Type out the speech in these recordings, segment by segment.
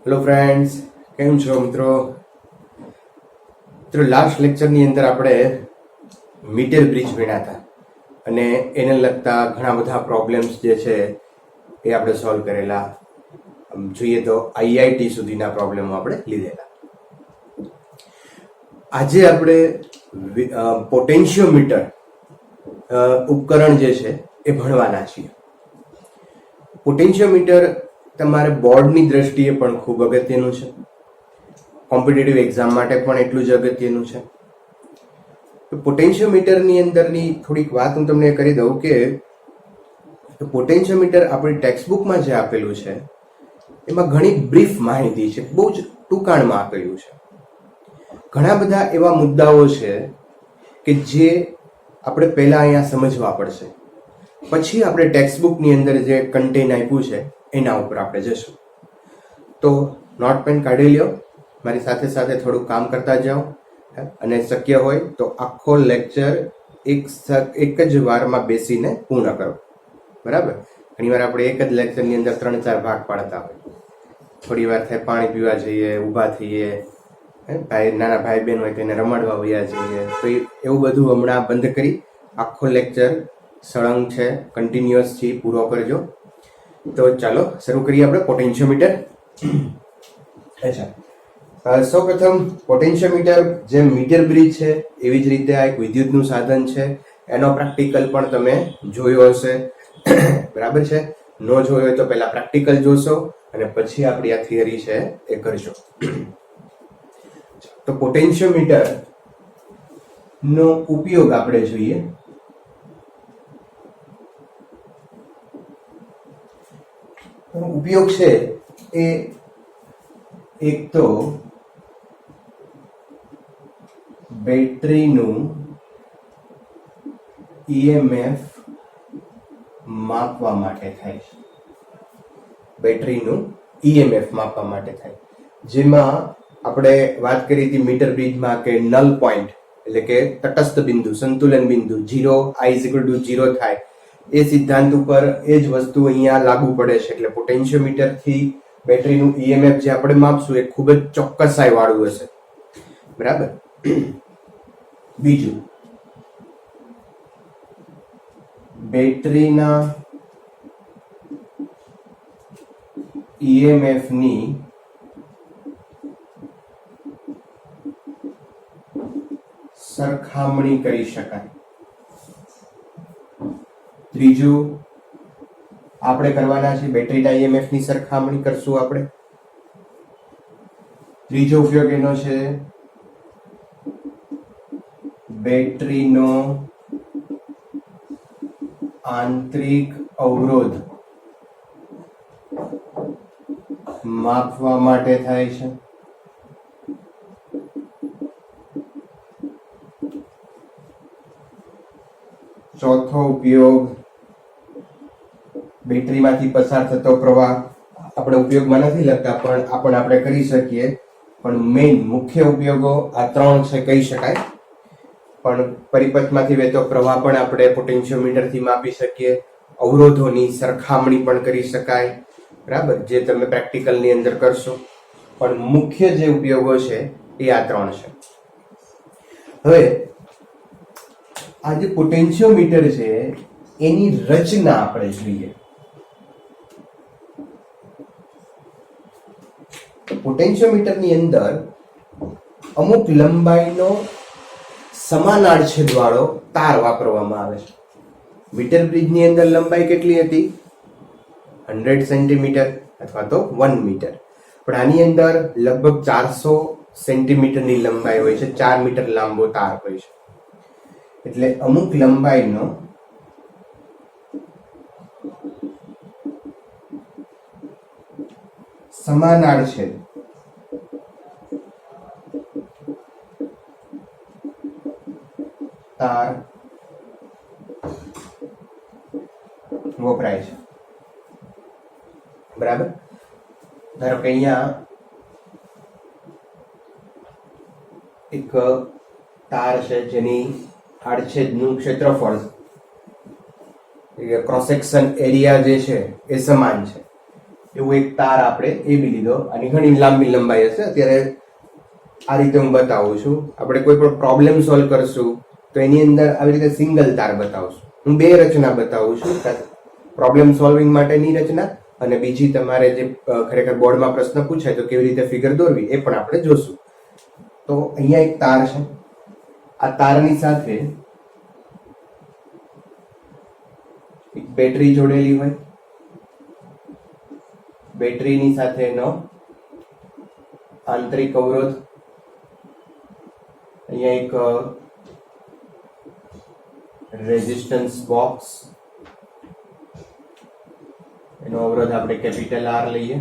Hello friends, કેમ છો મિત્રો? લાસ્ટ લેક્ચરની અંદર આપણે મીટર બ્રિજ ભણ્યા હતા અને એને લગતા ઘણા બધા પ્રોબ્લેમ્સ જે છે એ આપણે સોલ્વ કરેલા. જોઈએ તો આઈઆઈટી સુધીના પ્રોબ્લેમો આપણે લીધેલા. આજે આપણે પોટેન્શિયોમીટર ઉપકરણ જે છે એ ભણવાના છીએ. પોટેન્શિયોમીટર તમારે બોર્ડની દ્રષ્ટિએ પણ ખૂબ અગત્યનું છે, કોમ્પિટિટિવ એક્ઝામ માટે પણ એટલું જ અગત્યનું છે. પોટેન્શિયોમીટરની અંદરની થોડીક વાત હું તમને કરી દઉં કે પોટેન્શિયોમીટર આપણી ટેક્સ્ટબુકમાં જે આપેલું છે એમાં ઘણી બ્રીફ માહિતી છે, બહુ જ ટૂંકાણમાં આપેલું છે. ઘણા બધા એવા મુદ્દાઓ છે કે જે આપણે પહેલાં અહીંયા સમજવા પડશે, પછી આપણે ટેક્સ્ટબુકની અંદર જે કન્ટેન આપ્યું છે એના ઉપર આપણે જશું. તો નોટ પેન કાઢી લ્યો, મારી સાથે સાથે થોડું કામ કરતા જાઓ અને શક્ય હોય તો આખો લેક્ચર એક જ વારમાં બેસીને પૂર્ણ કરો. બરાબર? ઘણીવાર આપણે એક જ લેક્ચરની અંદર 3-4 ભાગ પાડતા હોય. થોડી વાર થાય પાણી પીવા જઈએ, ઊભા થઈએ, નાના ભાઈ બહેન હોય તો એને રમાડવા વયા જઈએ. તો એવું બધું હમણાં બંધ કરી આખો લેક્ચર સળંગ છે, કન્ટિન્યુઅસ છે, પૂરો કરજો. તો ચાલો શરૂ કરીએ આપણે પોટેન્શિયોમીટર. સૌ પ્રથમ પોટેન્શિયોમીટર જેમ મીટર બ્રિજ છે એવી જ રીતે આ એક વિદ્યુતનું સાધન છે. એનો પ્રેક્ટિકલ પણ તમે જોયો હશે. બરાબર છે? ન જોયો હોય તો પહેલા પ્રેક્ટિકલ જોશો અને પછી આપણી આ થિયરી છે એ કરજો. તો પોટેન્શિયોમીટર નો ઉપયોગ આપણે જોઈએ. ઉપયોગ છે એ એક તો બેટરીનું ઈએમએફ માપવા માટે થાય છે. બેટરીનું ઈએમએફ માપવા માટે થાય, જેમાં આપણે વાત કરી હતી મીટર બ્રિજમાં કે નલ પોઈન્ટ એટલે કે તટસ્થ બિંદુ, સંતુલન બિંદુ 0 I = 0 થાય. એ સિદ્ધાંત ઉપર એ જ વસ્તુ અહીંયા લાગુ પડે છે. એટલે પોટેન્શિયોમીટર થી બેટરીનું ઈએમએફ જે આપણે માપશું એ ખૂબ જ ચોક્કસાઈ વાળું હશે. બરાબર? બીજું, બેટરીના ઈએમએફ ની સરખામણી કરી શકાય. ત્રીજું, આપણે કરવાના છે બેટરીના ઈએમએફ ની સરખામણી કરશું આપણે. ત્રીજો ઉપયોગ એનો છે બેટરીનો આંતરિક અવરોધ માપવા માટે થાય છે. ચોથો ઉપયોગ, બેટરીમાંથી પસાર થતો પ્રવાહ આપણે ઉપયોગમાં નથી લખતા પણ આપણે કરી શકીએ. પણ મેઇન મુખ્ય ઉપયોગો આ 3 છે કહી શકાય. પણ પરિપથમાંથી વહેતો પ્રવાહ પણ આપણે પોટેન્શિયોમીટરથી માપી શકીએ. અવરોધોની સરખામણી પણ કરી શકાય. બરાબર? જે તમે પ્રેક્ટિકલની અંદર કરશો. પણ મુખ્ય જે ઉપયોગો છે એ આ 3 છે. હવે આ જે પોટેન્શિયોમીટર છે એની રચના આપણે જોઈએ. પોટેન્શિયોમીટરની અંદર અમુક લંબાઈનો સમાન આડછેદ વાળો તાર વાપરવામાં આવે છે. મીટર બ્રિજની અંદર લંબાઈ કેટલી હતી? 100 સેન્ટીમીટર અથવા તો 1 મીટર. પણ આની અંદર લગભગ 400 સેન્ટીમીટરની લંબાઈ હોય છે. 4 મીટર લાંબો તાર હોય છે. એટલે અમુક લંબાઈનો સમાન આડછેદ તાર વપરાય છે. બરાબર? ધારો કે અહીંયા એક તાર છે જેની આડછેદનું ક્ષેત્રફળ ક્રોસ સેક્શન એરિયા જે છે એ સમાન છે. એવું એક તાર આપણે એ બી લીધો, આની ઘણી લાંબી લંબાઈ હશે. અત્યારે આ રીતે હું બતાવું છું. આપણે કોઈ પણ પ્રોબ્લેમ સોલ્વ કરશું તો એની અંદર આવી રીતે સિંગલ તાર બતાવશું. હું બે રચના બતાવું છું, પ્રોબ્લેમ સોલ્વિંગ માટેની રચના અને બીજી તમારે જે ખરેખર બોર્ડમાં પ્રશ્ન પૂછાય તો કેવી રીતે ફિગર દોરવી એ પણ આપણે જોશું. તો અહીંયા એક તાર છે, આ તારની સાથે એક બેટરી જોડેલી હોય, બેટરીની સાથેનો આંતરિક અવરોધ, અહીંયા એક રેઝિસ્ટન્સ બોક્સ, એનો અવરોધ આપણે કેપિટલ આર લઈએ.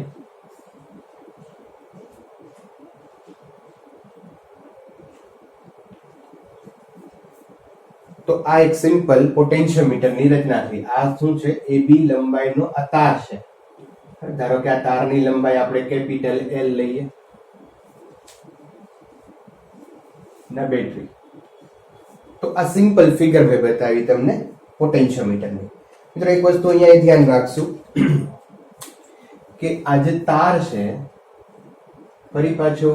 તો આ એક સિમ્પલ પોટેન્શિયોમીટરની રચના થઈ. આ શું છે? AB લંબાઈનો આ તાર છે. ધારો કે આ તારની લંબાઈ આપણે કેપિટલ L લઈએ ના બેટરી. તો આ સિમ્પલ ફિગર મેં બતાવી તમને પોટેન્શિયોમીટરની. મિત્રો એક વસ્તુ અહીંયા ધ્યાન રાખશું કે આ જે તાર છે ફરી પાછો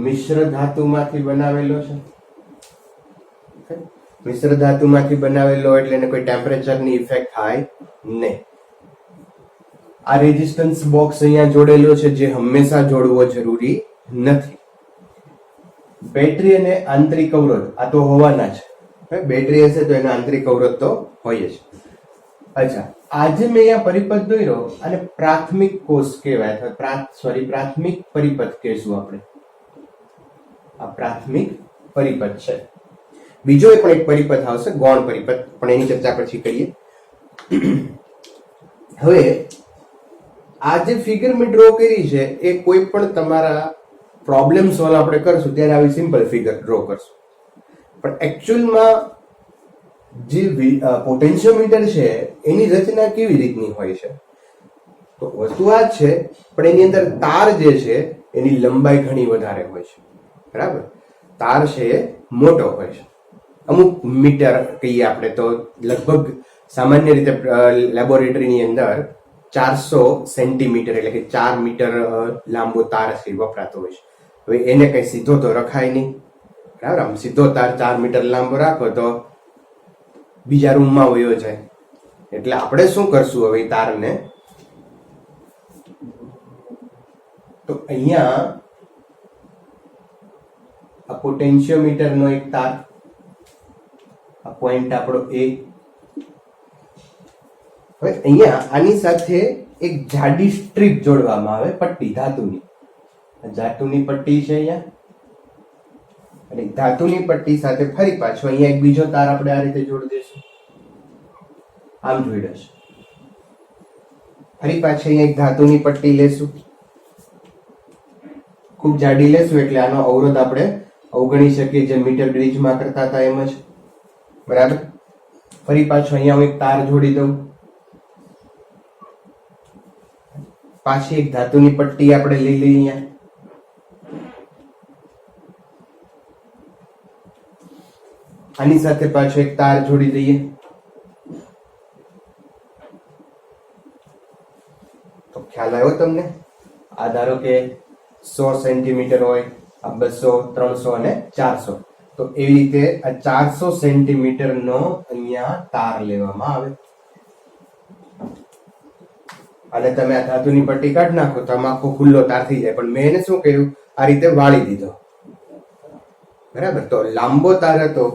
મિશ્ર ધાતુમાંથી બનાવેલો છે. મિશ્ર ધાતુમાંથી બનાવેલો એટલે એને કોઈ ટેમ્પરેચરની ઇફેક્ટ થાય નહીં. આ રેઝિસ્ટન્સ બોક્સ અહીંયા જોડેલો છે જે હંમેશા જોડવો જરૂરી નથી. બેટરી અને આંતરિક અવરોધ આ તો હોવાના છે. બેટરી હશે તો એનો આંતરિક અવરોધ તો હોય જ. અચ્છા, આજે મેં અહીંયા પરિપથ દોર્યો અને પ્રાથમિક કોષ કહેવાય, પ્રાથમિક પરિપથ કહેશું આપણે. આ પ્રાથમિક પરિપથ છે. બીજો પણ એક પરિપથ આવશે ગૌણ પરિપથ, પણ એની ચર્ચા પછી કરીએ. હવે આ જે ફિગર મેં ડ્રો કરી છે એ કોઈ પણ તમારા પ્રોબ્લેમ સોલ્વ આપણે કરશું ત્યારે આવી સિમ્પલ ફિગર ડ્રો કરશું. પણ એકચ્યુઅલમાં જે પોટેન્શિયોમીટર છે એની રચના કેવી રીતની હોય છે? તો વસ્તુ આ જ છે, પણ એની અંદર તાર જે છે એની લંબાઈ ઘણી વધારે હોય છે. બરાબર, તાર છે એ મોટો હોય છે. અમુક મીટર કહીએ આપણે તો લગભગ સામાન્ય રીતે લેબોરેટરીની અંદર 400 સેન્ટીમીટર એટલે કે 4 મીટર લાંબો તાર છે વપરાતો હોય છે. હવે એને કઈ સીધો તો રખાય નહીં. બરાબર, આમ સીધો તાર 4 મીટર લાંબો રાખો તો બીજા રૂમમાં વયો જાય. એટલે આપણે શું કરશું હવે તારને? તો અહીંયા આ પોટેન્શિયોમીટરનો એક તાર, આ પોઈન્ટ આપણો A. હવે અહીંયા આની સાથે એક જાડી સ્ટ્રીપ જોડવામાં આવે, પટ્ટી ધાતુની. ધાતુની પટ્ટી છે અહીંયા, અને ધાતુની પટ્ટી સાથે ફરી પાછો અહીંયા એક બીજો તાર આપણે આ રીતે જોડી દઈશું. આમ જોઈ હશે. ફરી પાછી અહીંયા એક ધાતુની પટ્ટી લેશું, ખૂબ જાડી લેશું એટલે આનો અવરોધ આપણે અવગણી શકીએ, જે મીટર બ્રિજમાં કરતા હતા એમ જ. બરાબર, ફરી પાછો અહીંયા હું એક તાર જોડી દઉં, પાછી એક ધાતુની પટ્ટી આપણે લઈ લઈએ અહીંયા. આની સાથે પાછો એક તાર જોડી દઈએ. તો ખ્યાલ આવ્યો તમને? આ ધારો કે 100 સેન્ટીમીટર હોય, આ 200, 300 અને 400. તો એવી રીતે આ 400 સેન્ટીમીટર નો અહીંયા તાર લેવામાં આવે. અને તમે આ ધાતુની પટ્ટી કાઢી નાખો તો આમાં આખો ખુલ્લો તાર થઈ જાય. પણ મેં એને શું કર્યું? આ રીતે વાળી દીધો. બરાબર, તો લાંબો તાર હતો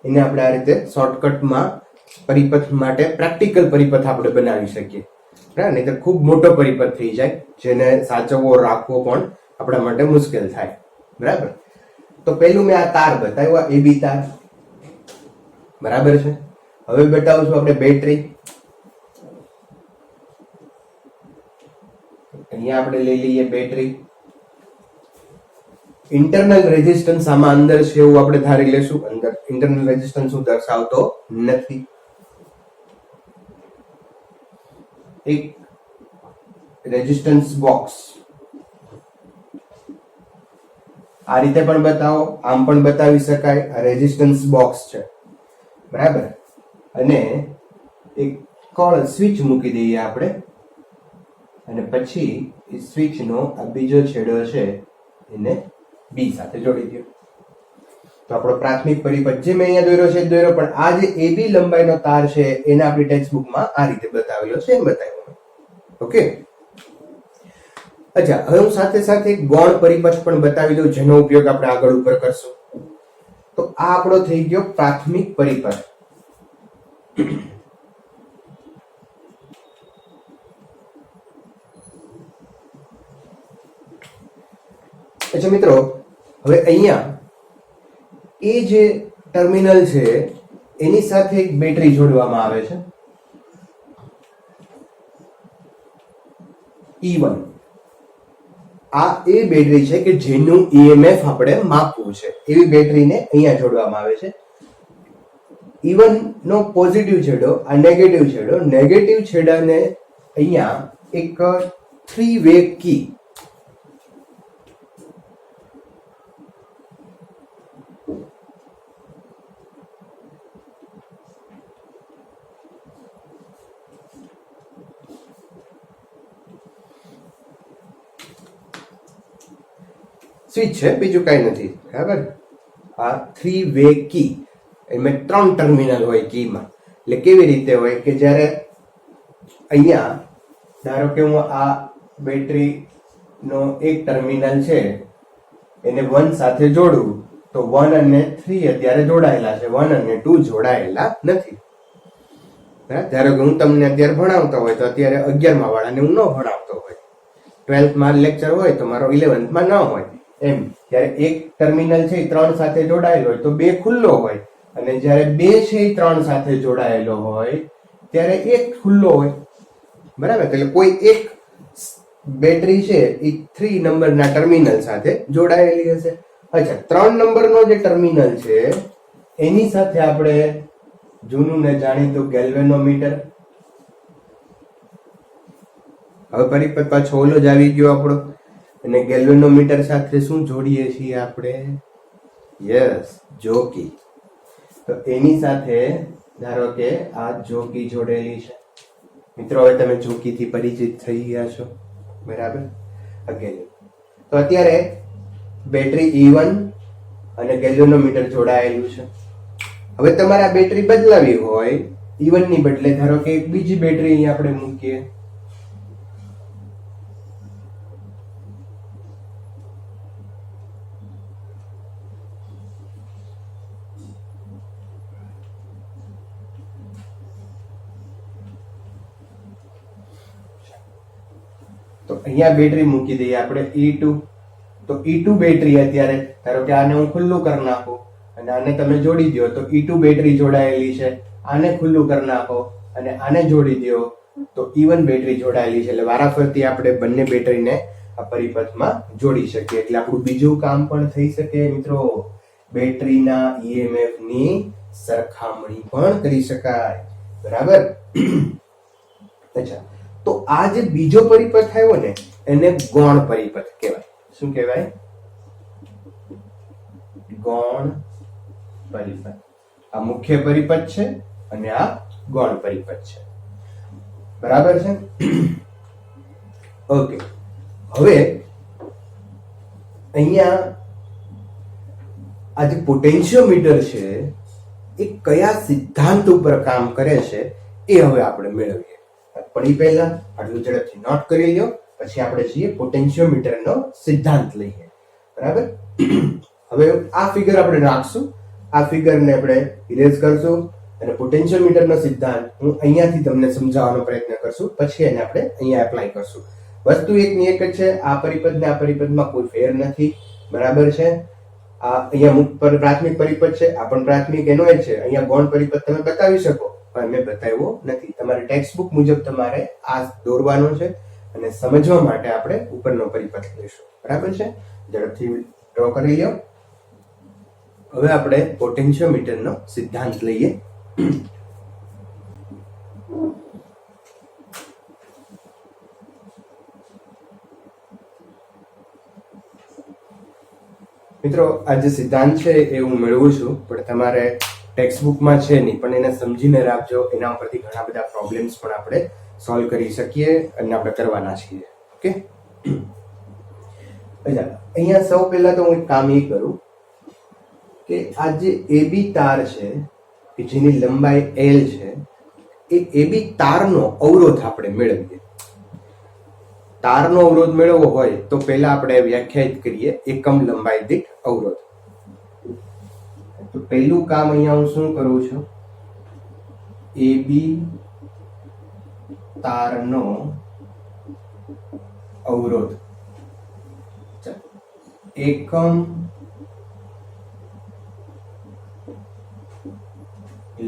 એને આપણે આ રીતે શોર્ટકટમાં પરિપથ માટે પ્રેક્ટિકલ પરિપથ આપણે બનાવી શકીએ. બરાબર, નહીં તો ખૂબ મોટો પરિપથ થઈ જાય, જેને સાચવવો રાખવો પણ આપણા માટે મુશ્કેલ થાય. બરાબર, તો પહેલું મેં આ તાર બતાવ્યો, AB તાર. બરાબર છે. હવે બતાવું છું આપણે બેટરી. અહીંયા આપણે લઈ લઈએ બેટરી. ઇન્ટરનલ રેઝિસ્ટન્સ આમાં અંદર છે એવું આપણે ધારી લેશું. અંદર ઇન્ટરનલ રેઝિસ્ટન્સ હું દર્શાવતો નથી. એક રેઝિસ્ટન્સ બોક્સ આ રીતે પણ બતાવો, આમ પણ બતાવી શકાય. આ રેઝિસ્ટન્સ બોક્સ છે. બરાબર, અને એક કોલ સ્વિચ મૂકી દઈએ આપણે અને પછી સ્વિચનો આ બીજો છેડો છે એને બી સાથે જોડી દો. તો આપણો પ્રાથમિક પરિપથ જે મેં અહીંયા દોર્યો છે દોર્યો, પણ આ જે AB લંબાઈનો તાર છે એને આપણી ટેક્સ્ટ બુકમાં આ રીતે બતાવેલો છે એમ બતાવ્યું. ઓકે, અચ્છા, હવે હું સાથે સાથે ગૌણ પરિપથ પણ બતાવી દઉં જેનો ઉપયોગ આપણે આગળ ઉપર કરશું. તો આ આપણો થઈ ગયો પ્રાથમિક પરિપથ. અચ્છા મિત્રો, હવે અહીંયા એ જે ટર્મિનલ છે એની સાથે એક બેટરી જોડવામાં આવે છે E1. આ એ બેટરી છે કે જેનું EMF આપણે માપવું છે, એવી બેટરીને અહીંયા જોડવામાં આવે છે. E1 નો પોઝિટિવ છેડો, આ નેગેટિવ છેડો, નેગેટિવ છેડાને અહીંયા એક 3-વે કી સ્વિચ છે, બીજું કઈ નથી, બરાબર. આ 3-વે કી, એમાં 3 ટર્મિનલ હોય કીમાં. એટલે કેવી રીતે હોય કે જ્યારે અહીંયા ધારો કે હું આ બેટરી નો એક ટર્મિનલ છે એને 1 સાથે જોડું તો 1 અને 3 અત્યારે જોડાયેલા છે, 1 અને 2 જોડાયેલા નથી. ધારો કે હું તમને અત્યારે ભણાવતો હોય તો અત્યારે 11મા વાળાને હું ન ભણાવતો હોય, 12થમાં લેક્ચર હોય તો મારો 11થમાં ન હોય એમ. જ્યારે એક ટર્મિનલ છે એ 3 સાથે જોડાયેલો હોય તો 2 ખુલ્લો હોય, અને જ્યારે 2 છે એ 3 સાથે જોડાયેલો હોય ત્યારે 1 ખુલ્લો હોય, બરાબર. એટલે કોઈ એક બેટરી છે એ 3 નંબરના ટર્મિનલ સાથે જોડાયેલી હશે. અચ્છા, 3 નંબરનો જે ટર્મિનલ છે એની સાથે આપણે જૂનું ને જાણીતું ગેલ્વેનોમીટર. હવે પરિપથ પાછો ઓલો જ આવી ગયો આપણો. અને ગેલ્વેનોમીટર સાથે શું જોડીએ છીએ આપણે? Yes, jockey. તો એની સાથે ધારો કે આ જોકી જોડેલી છે. મિત્રો, હવે તમે જોકીથી પરિચિત થઈ ગયા છો, બરાબર. તો અત્યારે બેટરી E1 અને ગેલ્વેનોમીટર જોડાયેલું છે. હવે તમારે આ બેટરી બદલાવી હોય, E1 ની બદલે ધારો કે એક બીજી બેટરી અહીં આપણે મૂકીએ. તો અહીંયા બેટરી મૂકી દઈએ આપણે E2. તો E2 બેટરી અત્યારે ધારો કે આને હું ખુલ્લું કરી નાખું અને આને તમે જોડી દો તો E2 બેટરી જોડાયેલી છે. આને ખુલ્લું કરી નાખો અને આને જોડી દો તો E1 બેટરી જોડાયેલી છે. એટલે વારાફરતી આપણે બંને બેટરીને આ પરિપથમાં જોડી શકીએ. એટલે આપણું બીજું કામ પણ થઈ શકે મિત્રો, બેટરીના EMF ની સરખામણી પણ કરી શકાય, બરાબર. અચ્છા, તો આ જે બીજો પરિપથ આવ્યો ને એને ગૌણ પરિપથ કહેવાય. શું કહેવાય? ગૌણ પરિપથ. આ મુખ્ય પરિપથ છે અને આ ગૌણ પરિપથ છે, બરાબર છે. ઓકે, હવે અહીંયા આ જે પોટેન્શિયોમીટર છે એ કયા સિદ્ધાંત ઉપર કામ કરે છે એ હવે આપણે મેળવીએ. પણ એ પહેલા આટલું ઝડપથી નોટ કરી લ્યો, પછી આપણે છીએ પોટેન્શિયોમીટરનો સિદ્ધાંત લઈએ, બરાબર. હવે આ ફિગર આપણે રાખશું, આ ફિગરને આપણે ઇરેઝ કરશું અને પોટેન્શિયોમીટરનો સિદ્ધાંત હું અહીંયાથી તમને સમજાવવાનો પ્રયત્ન કરશું, પછી એને આપણે અહીંયા એપ્લાય કરશું. વસ્તુ એકની એક જ છે, આ પરિપથ ને આ પરિપથમાં કોઈ ફેર નથી, બરાબર છે. આ અહીંયા પ્રાથમિક પરિપથ છે, આ પણ પ્રાથમિક એનો જ છે. અહીંયા ગૌણ પરિપથ તમે બતાવી શકો પણ મેં બતાવ્યો નથી. તમારે ટેક્સ્ટ બુક મુજબ તમારે આ દોરવાનો છે અને સમજવા માટે આપણે ઉપરનો પરિપથ લઈશું, બરાબર છે. ઝડપથી ડ્રો કરી લ્યો. હવે આપણે પોટેન્શિયોમીટરનો સિદ્ધાંત લઈએ. મિત્રો, આ જે સિદ્ધાંત છે એ હું મેળવું છું, પણ તમારે ટેક્સ્ટ બુકમાં છે નહીં, પણ એને સમજીને રાખજો. એના ઉપરથી ઘણા બધા પ્રોબ્લેમ્સ પણ આપણે સોલ્વ કરી શકીએ અને આપણે કરવાના છીએ. ઓકે, અહીંયા સૌ પહેલા તો હું એક કામ એ કરું કે આ જે એબી તાર છે કે જેની લંબાઈ L છે એ એબી તારનો અવરોધ આપણે મેળવીએ. તારનો અવરોધ મેળવવો હોય તો પહેલા આપણે વ્યાખ્યાયિત કરીએ એકમ લંબાઈ દીઠ અવરોધ. તો પહેલું કામ અહીંયા હું શું કરું છું, એબી તારનો અવરોધ એકમ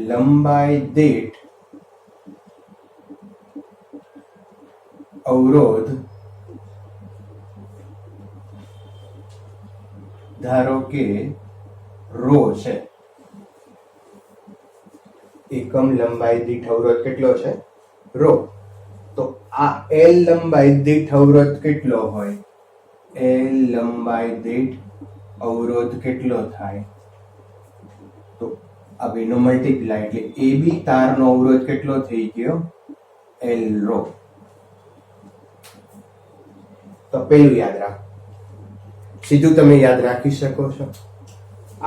લંબાઈ દીઠ અવરોધ ધારો કે રો છે. એકમ લંબાઈ દીઠ અવરોધ કેટલો છે? રો. તો આ L લંબાઈ દીઠ અવરોધ કેટલો હોય? L લંબાઈ દીઠ અવરોધ કેટલો થાય? તો આ બેનો મલ્ટીપ્લાય એટલે AB તારનો અવરોધ કેટલો થઈ ગયો? L rho. તો પેલું યાદ રાખો, સીધું તમે યાદ રાખી શકો છો.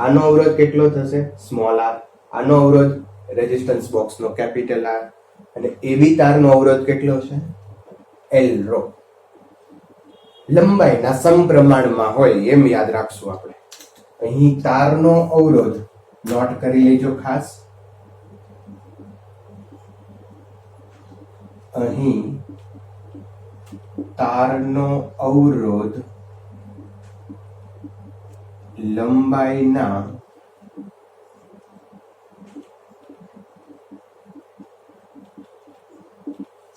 આનો અવરોધ કેટલો થશે? Small r. આનો અવરોધ રેઝિસ્ટન્સ બોક્સનો કેપિટલ R અને એબી તારનો અવરોધ કેટલો છે? L rho. લંબાઈના સમપ્રમાણમાં હોય એમ યાદ રાખશું આપણે. અહીં તારનો અવરોધ નોટ કરી લેજો ખાસ. અહીં તારનો અવરોધ લંબાઈના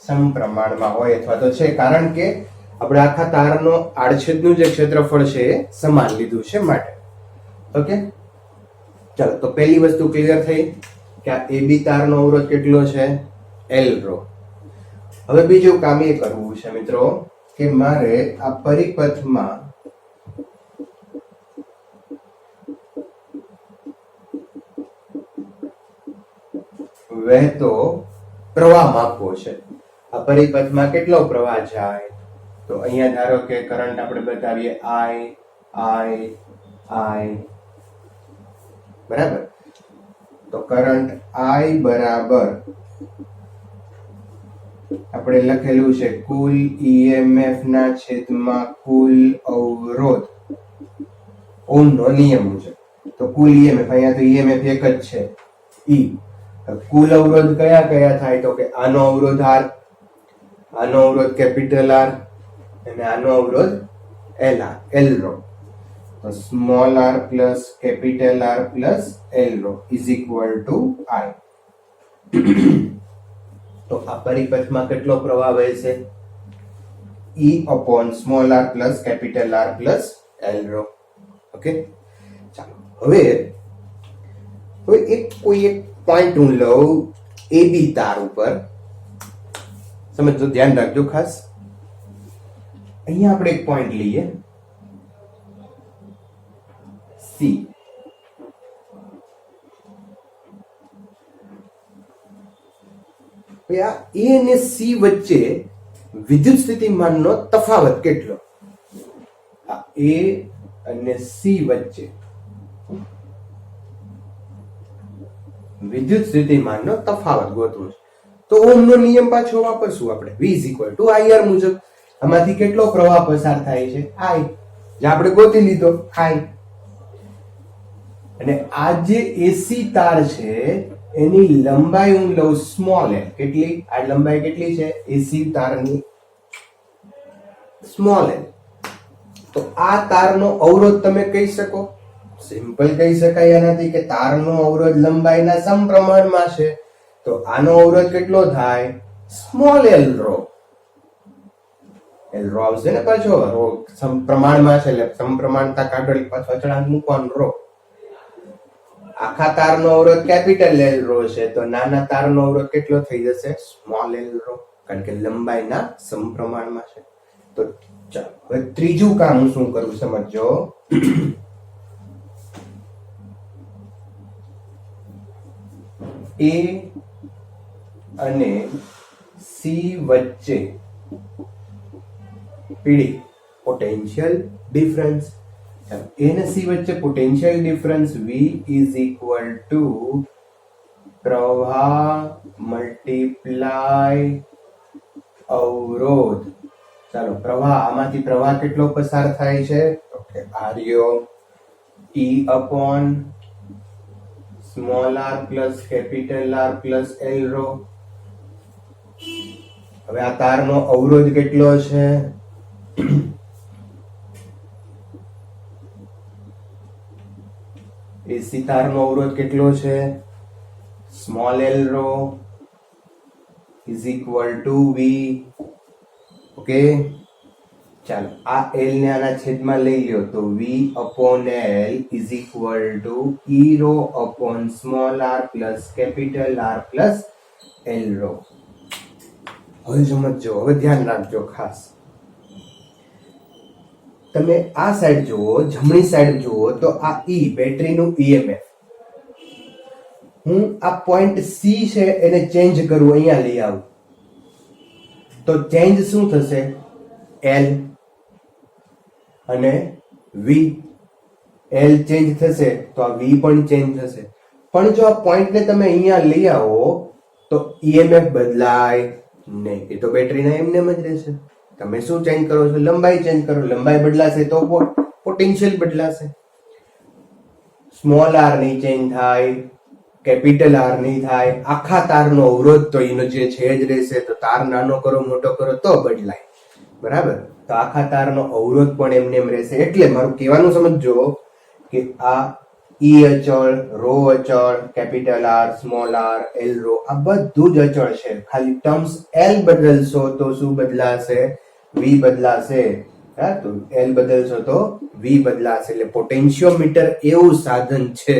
સમપ્રમાણમાં હોય અથવા તો છે, કારણ કે આપણે આખા તારનો આડછેદનું જે ક્ષેત્રફળ છે એ સમાન લીધું છે માટે. ઓકે, ચાલો તો પહેલી વસ્તુ ક્લિયર થઈ કે આ એબી તારનો અવરોધ કેટલો છે? L row. હવે બીજું કામ એ કરવું છે મિત્રો કે મારે આ પરિપથમાં વહેતો પ્રવાહ માપવો છે. આ પરિપથમાં કેટલો પ્રવાહ જાય? તો અહીંયા ધારો કે કરંટ આપણે બતાવીએ I બરાબર. તો કરંટ I બરાબર આપણે લખેલું છે કુલ EMF ના છેદમાં કુલ અવરોધ. ઓહમનો નિયમ મુજબ તો કુલ EMF, અહીંયા તો EMF એક જ છે E. કુલ અવરોધ કયા કયા થાય? તો કે આનો અવરોધ R, આનો અવરોધ કેપિટલ R અને આનો અવરોધ L રો. તો small r plus capital R plus L rho is equal to I. તો આ પરિપથમાં કેટલો પ્રવાહ વહેશે? E upon small r plus capital R plus L rho. Okay, ચાલો હવે કોઈ એક પોઈન્ટ હું લઉં એબી તાર ઉપર. સમજો, ધ્યાન રાખજો ખાસ. અહીંયા આપણે એક પોઈન્ટ લઈએ C. આ A અને C વચ્ચે વિદ્યુત સ્થિતિમાનનો તફાવત કેટલો? આ A અને C વચ્ચે વિદ્યુત સ્થિતિમાનનો તફાવત ગોતવો છે. તો ઓહમનો નિયમ પાછો વાપરશું આપણે. V = IR મુજબ આમાંથી કેટલો પ્રવાહ પસાર થાય છે? I, જે આપણે ગોતી લીધો I. અને આ જે AC તાર છે એની લંબાઈ હું લઉં સ્મોલ l. કેટલી? આ લંબાઈ કેટલી છે AC તારની? Small l. તો આ તારનો અવરોધ તમે કહી શકો? સિમ્પલ કહી શકાય એનાથી કે તારનો અવરોધ લંબાઈના સમપ્રમાણમાં છે. તો આનો અવરોધ કેટલો થાય? Small l rho. l rho આવશે ને પાછો, રો સમપ્રમાણમાં છે એટલે સમપ્રમાણતા કાઢો એટલે પાછો અચળાંક મૂકવાનો રો. આખા તારનો અવરોધ કેપિટલ L રો છે તો નાના તારનો અવરોધ કેટલો થઈ જશે? સ્મોલ l રો, કારણ કે લંબાઈના સમપ્રમાણમાં છે. તો ચાલો હવે ત્રીજું કામ હું શું કરું સમજો. A અને C સી વચ્ચે પીડી પોટેન્શિયલ ડિફરન્સ. એ ને સી વચ્ચે potential difference V is equal two પ્રવાહ મલ્ટીપ્લાય અવરોધ. ચાલો પ્રવાહ, આમાંથી પ્રવાહ કેટલો પસાર થાય છે? ઓકે, આર્યો E upon small r plus capital R plus L row. હવે આ તારનો અવરોધ કેટલો છે? એસી તારનો અવરોધ કેટલો છે? Small l rho is equal to V. Okay, ચાલો આ L ને આના છેદમાં લઈ લ્યો તો V upon L is equal to E rho upon small r plus capital R plus L row. હવે સમજો, હવે ધ્યાન રાખજો ખાસ. તમે આ સાઈડ જુઓ, જમણી સાઈડ જુઓ તો આ E બેટરીનું EMF, હું આ પોઈન્ટ C છે એને ચેન્જ કરું, અહીંયા લઈ આવું તો ચેન્જ શું થશે? L અને V. L ચેન્જ થશે તો આ V પણ ચેન્જ થશે. પણ જો આ પોઈન્ટને તમે અહીંયા લઈ આવો તો EMF બદલાય નહીં, એ તો બેટરીના એમને જ રહેશે. તમે શું ચેન્જ કરો છો? લંબાઈ ચેન્જ કરો. લંબાઈ બદલાશે તો પોટેન્શિયલ બદલાશે. સ્મોલ r ની ચેન્જ થાય, કેપિટલ R નહીં થાય. આખા તારનો અવરોધ તો એનો જે છે જ રહેશે. તો તાર નાનો કરો મોટો કરો તો બદલાય, બરાબર? તો આખા તારનો અવરોધ પણ એમને એમ રહેશે. એટલે મારું કહેવાનું સમજજો કે આ E અચળ, રો અચળ, capital R, small r, L rho, આ બધું જ અચળ છે. ખાલી ટર્મ્સ L બદલશો તો શું બદલાશે? V બદલાશે. હા, તો L બદલશો તો V બદલાશે. એટલે પોટેન્શિયોમીટર એવું સાધન છે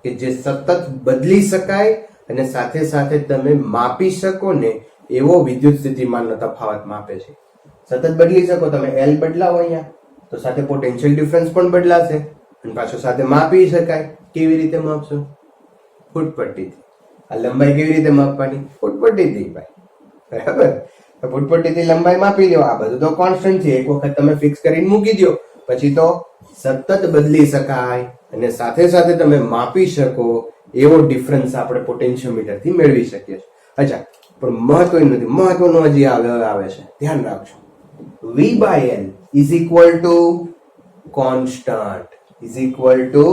કે જે સતત બદલી શકાય અને સાથે સાથે તમે માપી શકો ને એવો વિદ્યુત સ્થિતિમાનનો તફાવત માપે છે. સતત બદલી શકો તમે, L બદલાવો અહીંયા તો સાથે પોટેન્શિયલ ડિફરન્સ પણ બદલાશે અને પાછો સાથે માપી શકાય. કેવી રીતે માપશો? ફૂટપટ્ટીથી. આ લંબાઈ કેવી રીતે માપવાની? ફૂટપટ્ટીથી ભાઈ, બરાબર? તો ફૂટપટ્ટીથી લંબાઈ માપી લો. આ બધું તો કોન્સ્ટન્ટ છે, એક વખત તમે ફિક્સ કરીને મૂકી દો પછી તો સતત બદલી શકાય અને સાથે સાથે તમે માપી શકો એવો ડિફરન્સ આપણે પોટેન્શિયોમીટરથી મેળવી શકીએ છીએ. અચ્છા, પણ મહત્વનું નથી, મહત્વનું હજી આવે છે, ધ્યાન રાખજો. V by L is equal to constant, is equal to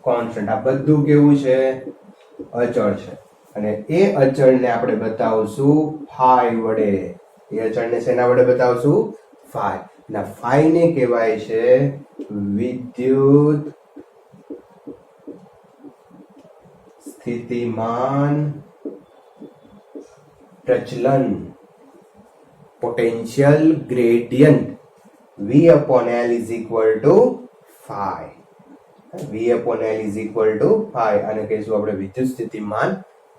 constant. આ બધું કેવું છે? અચળ છે. અને એ અચળને આપણે બતાવશું phi વડે. એ અચળને શેના વડે બતાવશું? phi. ના, phi ને કહેવાય છે વિદ્યુત સ્થિતિમાન પ્રચલન, potential gradient. V upon L is equal to phi. V upon L is equal to phi. અને કહીશું આપણે વિદ્યુત સ્થિતિમાન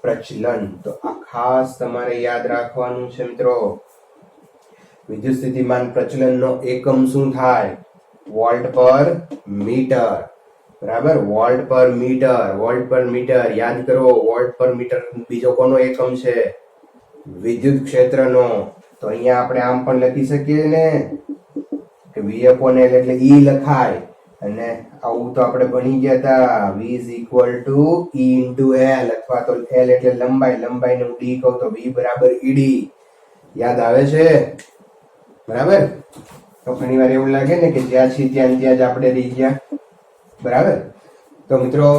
પ્રચલન. તો આ ખાસ તમારે યાદ રાખવાનું છે મિત્રો. વિદ્યુત સ્થિતિમાન પ્રચલનનો એકમ શું થાય? વોલ્ટ પર મીટર, બરાબર? વોલ્ટ પર મીટર, વોલ્ટ પર મીટર યાદ કરો. વોલ્ટ પર મીટર બીજો કોનો એકમ છે? વિદ્યુત ક્ષેત્રનો. તો અહીંયા આપણે આમ પણ લખી શકીએ ને કે V upon L એટલે E લખાય. અને આવું તો આપણે ભણી ગયા હતા, V is equal to E into L, અથવા તો L એટલે લંબાઈ, લંબાઈને હું D કહું તો V બરાબર ED. યાદ આવે છે? બરાબર? તો ઘણી વાર એવું લાગે ને કે જ્યાં છે ત્યાં જ આપણે રહી ગયા, બરાબર? તો મિત્રો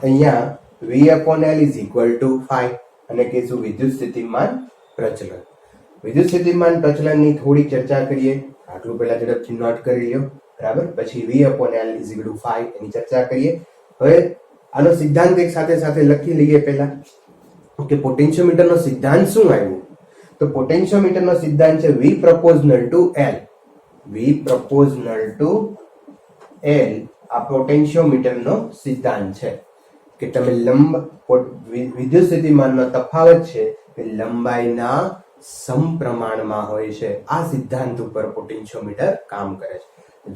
અહીંયા V upon L is equal to phi અને કહીશું વિદ્યુત સ્થિતિમાન પ્રચલન. વિદ્યુત સ્થિતિમાન પ્રચલનની થોડી ચર્ચા કરીએ. આટલું પહેલા ઝડપથી નોટ કરી લ્યો, બરાબર? પછી V upon L is equal to phi એની ચર્ચા કરીએ. હવે આનો સિદ્ધાંત એક સાથે સાથે લખી લઈએ પહેલા કે પોટેન્શિયોમીટરનો સિદ્ધાંત શું આવ્યો? તો પોટેન્શિયોમીટરનો સિદ્ધાંત છે V proportional to L. V proportional to L આ પોટેન્શિયોમીટરનો સિદ્ધાંત છે કે તમે વિદ્યુત સ્થિતિમાનનો તફાવત છે કે લંબાઈના સમપ્રમાણમાં હોય છે. આ સિદ્ધાંત ઉપર પોટેન્શિયોમીટર કામ કરે છે.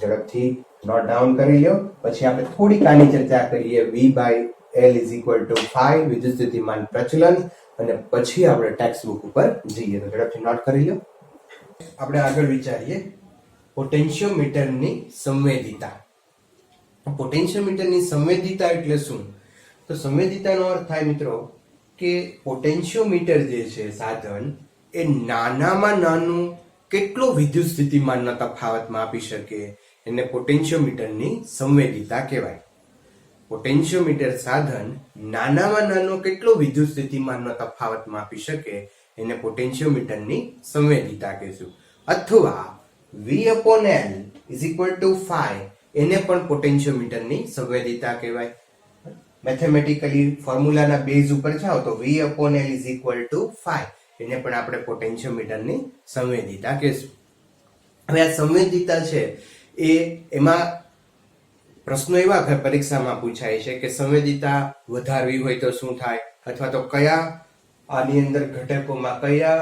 ઝડપથી નોટ ડાઉન કરી લો, પછી આપણે થોડીક આની ચર્ચા કરીએ. V by L is equal to phi, વિદ્યુત સ્થિતિમાન પ્રચલન, અને પછી આપણે ટેક્સ્ટ બુક ઉપર જઈએ. તો ઝડપથી નોટ કરી લો. આપણે આગળ વિચારીએ પોટેન્શિયોમીટરની સંવેદિતા. પોટેન્શિયોમીટરની સંવેદિતા એટલે શું? તો સંવેદિતાનો અર્થ થાય મિત્રો કે પોટેન્શિયોમીટર જે છે સાધન એ નાનામાં નાનું કેટલો વિદ્યુત સ્થિતિમાનના તફાવત માપી શકે એને પોટેન્શિયોમીટરની સંવેદિતા કહેવાય. પોટેન્શિયોમીટર સાધન નાનામાં નાનો કેટલો વિદ્યુત સ્થિતિમાનનો તફાવત માપી શકે એને પોટેન્શિયોમીટરની સંવેદિતા કહેશું. અથવા V/L is equal to phi એને પણ પોટેન્શિયોમીટરની સંવેદિતા કહેવાય. મેથેમેટિકલી ફોર્મ્યુલાના બેઝ ઉપર જાઓ તો V/L is equal to phi એને પણ આપણે પોટેન્શિયોમીટરની સંવેદિતા કહેશું. હવે આ સંવેદિતા છે એમાં પ્રશ્નો એવા પરીક્ષામાં પૂછાય છે કે સંવેદિતા વધારવી હોય તો શું થાય, અથવા તો કયા આની અંદર ઘટકોમાં કયા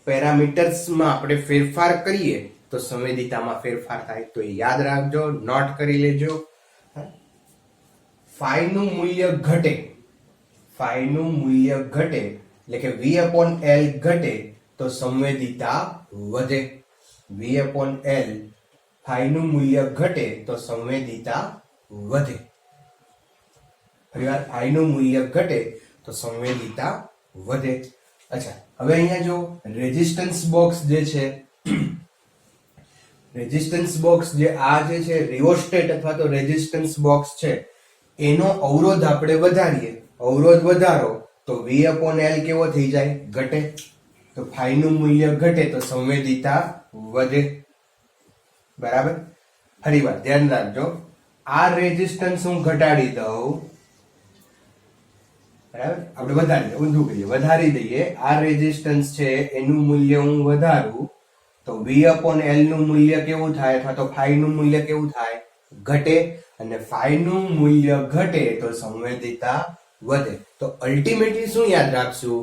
પેરામીટર્સમાં આપણે ફેરફાર કરીએ તો સંવેદિતામાં ફેરફાર થાય. તો એ યાદ રાખજો, નોટ કરી લેજો. ફાઈનું મૂલ્ય ઘટે, ફાઈનું મૂલ્ય ઘટે એટલે કે V/L ઘટે તો સંવેદિતા વધે. V/L ફાઈનું મૂલ્ય ઘટે તો સંવેદિતા વધે. ફરીવાર ફાઈનું મૂલ્ય ઘટે તો સંવેદિતા વધે. અચ્છા, હવે અહીંયા જો રેઝિસ્ટન્સ બોક્સ જે છે, રેઝિસ્ટન્સ બોક્સ જે આ જે છે રિઓસ્ટેટ અથવા તો રેઝિસ્ટન્સ બોક્સ છે એનો અવરોધ આપણે વધારીએ, અવરોધ વધારો તો V/L કેવો થઈ જાય? ઘટે. તો ફાઈનું મૂલ્ય ઘટે તો સંવેદિતા વધે. બરાબર. ફરીવાર ધ્યાન રાખજો, આ રેઝિસ્ટન્સ હું ઘટાડી દઉં, બરાબર, આપણે વધારી ઊંધું કરીએ, વધારી દઈએ. આ રેઝિસ્ટન્સ છે એનું મૂલ્ય હું વધારું તો V/L નું મૂલ્ય કેવું થાય, અથવા તો ફાઈ નું મૂલ્ય કેવું થાય? ઘટે. અને ફાઈ નું મૂલ્ય ઘટે તો સંવેદિતા વધે. તો અલ્ટિમેટલી શું યાદ રાખશું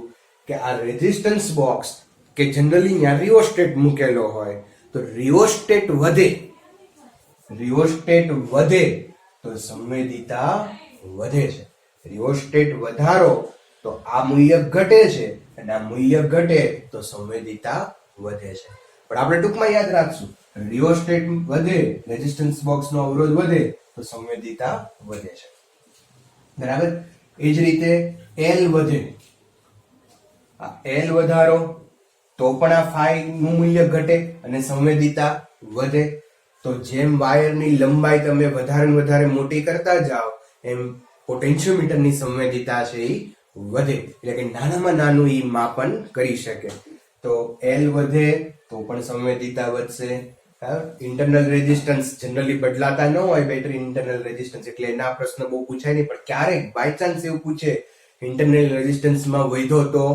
કે આ રેઝિસ્ટન્સ બોક્સ કે જનરલી ત્યાં રિઓસ્ટેટ મૂકેલો હોય તો રિઓસ્ટેટ વધે, રિઓસ્ટેટ વધે તો સંવેદિતા વધે છે. રિઓસ્ટેટ વધારો તો આ મૂલ્ય ઘટે છે અને આ મૂલ્ય ઘટે તો સંવેદિતા વધે છે. પણ આપણે ટૂંકમાં યાદ રાખશું, રિઓસ્ટેટ વધે, રેઝિસ્ટન્સ બોક્સ નો અવરોધ વધે તો સંવેદિતા વધે છે. બરાબર. એ જ રીતે L વધે, આ L વધારો તો પણ આ ફાઈ નું મૂલ્ય ઘટે અને સંવેદિતા વધે. તો જેમ વાયરની લંબાઈ તમે વધારે ને વધારે મોટી કરતા જાઓ એમ પોટેન્શિયોમીટરની સંવેદિતા છે એ વધે, એટલે કે નાનામાં નાનું એ માપન કરી શકે. તો L વધે તો પણ સંવેદિતા વધશે. ઇન્ટરનલ રેઝિસ્ટન્સ જનરલી બદલાતા ન હોય, બેટરી ઇન્ટરનલ રેઝિસ્ટન્સ, એટલે એના પ્રશ્ન બહુ પૂછાય નહીં. પણ ક્યારેક બાય ચાન્સ એવું પૂછે ઇન્ટરનલ રેઝિસ્ટન્સમાં વધ્યો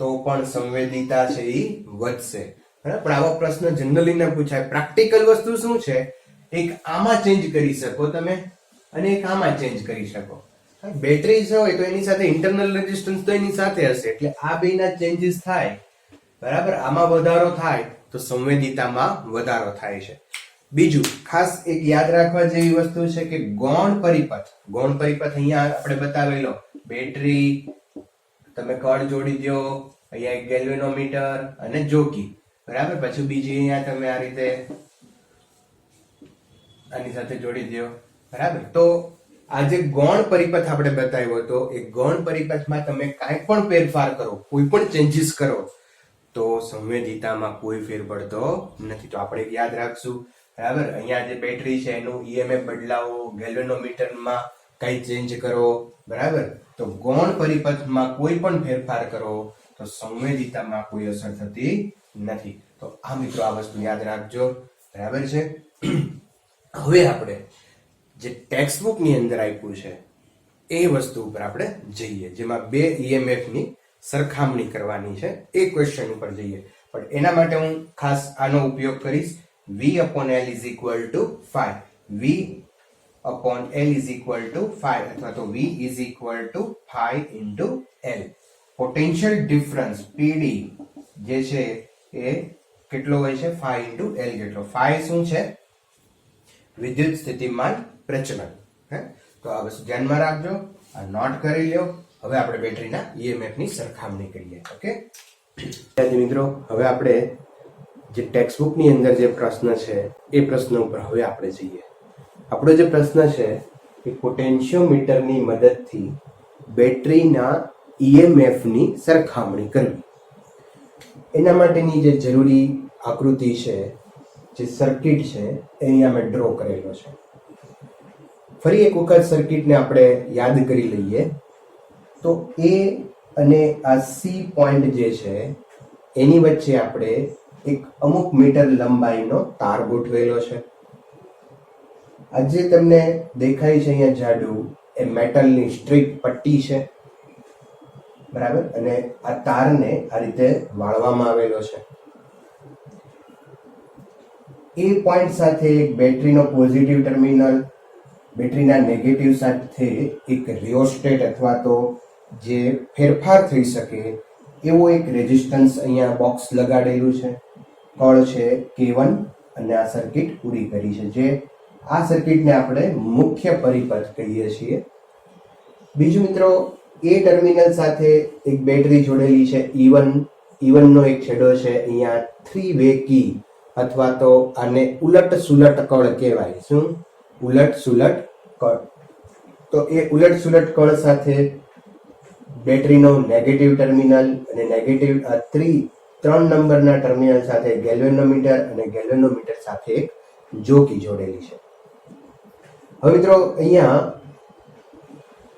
તો પણ સંવેદિતા છે એ વધશે. પણ આવો પ્રશ્ન જનરલી ના પૂછાય. પ્રેક્ટિકલ વસ્તુ શું છે, એક આમાં ચેન્જ કરી શકો તમે અને એક આમાં ચેન્જ કરી શકો. બેટરી હોય તો એની સાથે ઇન્ટરનલ રેઝિસ્ટન્સ તો એની સાથે હશે, એટલે આ બેના ચેન્જીસ થાય. બરાબર. આમાં વધારો થાય તો સંવેદિતામાં વધારો થાય છે. બીજું ખાસ એક યાદ રાખવા જેવી વસ્તુ છે કે ગૌણ પરિપથ. ગૌણ પરિપથ અહીંયા આપણે બતાવેલો, બેટરી, તમે કળ જોડી દો, અહીંયા એક ગેલ્વેનોમીટર અને જોકી. બરાબર. પછી બીજી અહીંયા તમે આ રીતે આની સાથે જોડી દો. બરાબર. તો આ જે ગૌણ પરિપથ આપણે બતાવ્યો હતો એ ગૌણ પરિપથમાં તમે કાંઈ પણ ફેરફાર કરો, કોઈ પણ ચેન્જીસ કરો તો સંવેદિતામાં કોઈ ફેર પડતો નથી. તો આપણે યાદ રાખશું. બરાબર. અહીંયા જે બેટરી છે એનું EMF બદલાવો, ગેલ્વેનોમીટરમાં કઈ ચેન્જ કરો. બરાબર. તો ગૌણ પરિપથમાં કોઈ પણ ફેરફાર કરો તો સંવેદિતામાં કોઈ અસર થતી નથી. તો આ મિત્રો આ વસ્તુ યાદ રાખજો. બરાબર છે. હવે આપણે જે ટેક્સ્ટ બુક ની અંદર આપ્યું છે એ વસ્તુ ઉપર આપણે જઈએ, જેમાં બે EMF ની સરખામણી કરવાની છે. એ ક્વેશ્ચન ઉપર જઈએ. પણ એના માટે હું ખાસ આનો ઉપયોગ કરીશ. V/L is equal two 5. V/L is equal two 5 અથવા તો V is equal two 5 into L. Potential difference PD જે છે એ કેટલો હોય છે? 5 ઇન્ટુ L જેટલો. 5 શું છે? વિદ્યુત સ્થિતિમાન પ્રચલન. તો આ વસ્તુ ધ્યાનમાં રાખજો. આ નોટ કરી લ્યો. હવે આપણે બેટરીના ઈએમએફ ની સરખામણી કરીએ. ઓકે વિદ્યાર્થી મિત્રો, હવે આપણે જે ટેક્સ્ટ બુક ની અંદર જે પ્રશ્ન છે એ પ્રશ્ન ઉપર હવે આપણે જઈએ. આપણો જે પ્રશ્ન છે કે પોટેન્શિયોમીટરની મદદથી બેટરીના ઈએમએફ ની સરખામણી કરવી. એના માટેની જે જરૂરી આકૃતિ છે, જે સર્કિટ છે, એ અહીંયા મેં ડ્રો કરેલો છે. ફરી એક વખત સર્કિટને આપણે યાદ કરી લઈએ. તો એ અને આ સી પોઈન્ટ જે છે એની વચ્ચે આપણે એક અમુક મીટર લંબાઈનો તાર ગોઠવેલો છે. આ જે તમને દેખાય છે અહીંયા જાડુ, એ મેટલની સ્ટ્રીપ પટ્ટી છે, બરાબર. અને આ તારને આ રીતે વાળવામાં આવેલો છે. એ પોઈન્ટ સાથે એક બેટરીનો પોઝિટિવ ટર્મિનલ, બેટરીના નેગેટિવ સાથે એક રિયોસ્ટેટ અથવા તો જે ફેરફાર થઈ શકે એવો એક રેઝિસ્ટન્સ અહીંયા બોક્સ લગાડેલું છે. કળ છે K1 અને આ સર્કિટ પૂરી કરી છે. જે આ સર્કિટને આપણે મુખ્ય પરિપથ કહીએ છીએ. બીજું મિત્રો, એ ટર્મિનલ સાથે એક બેટરી જોડેલી છે E1 નો એક છેડો છે અહીંયા 3 વે કી અથવા તો આને ઉલટ સુલટ કળ કહેવાય. શું? ઉલટ સુલટ કળ. તો એ ઉલટ સુલટ કળ સાથે બેટરીનો નેગેટિવ ટર્મિનલ અને નેગેટિવ 3 નંબરના ટર્મિનલ સાથે ગેલ્વેનોમીટર અને ગેલ્વેનોમીટર સાથે એક જોકી જોડેલી છે. હવે મિત્રો, અહીંયા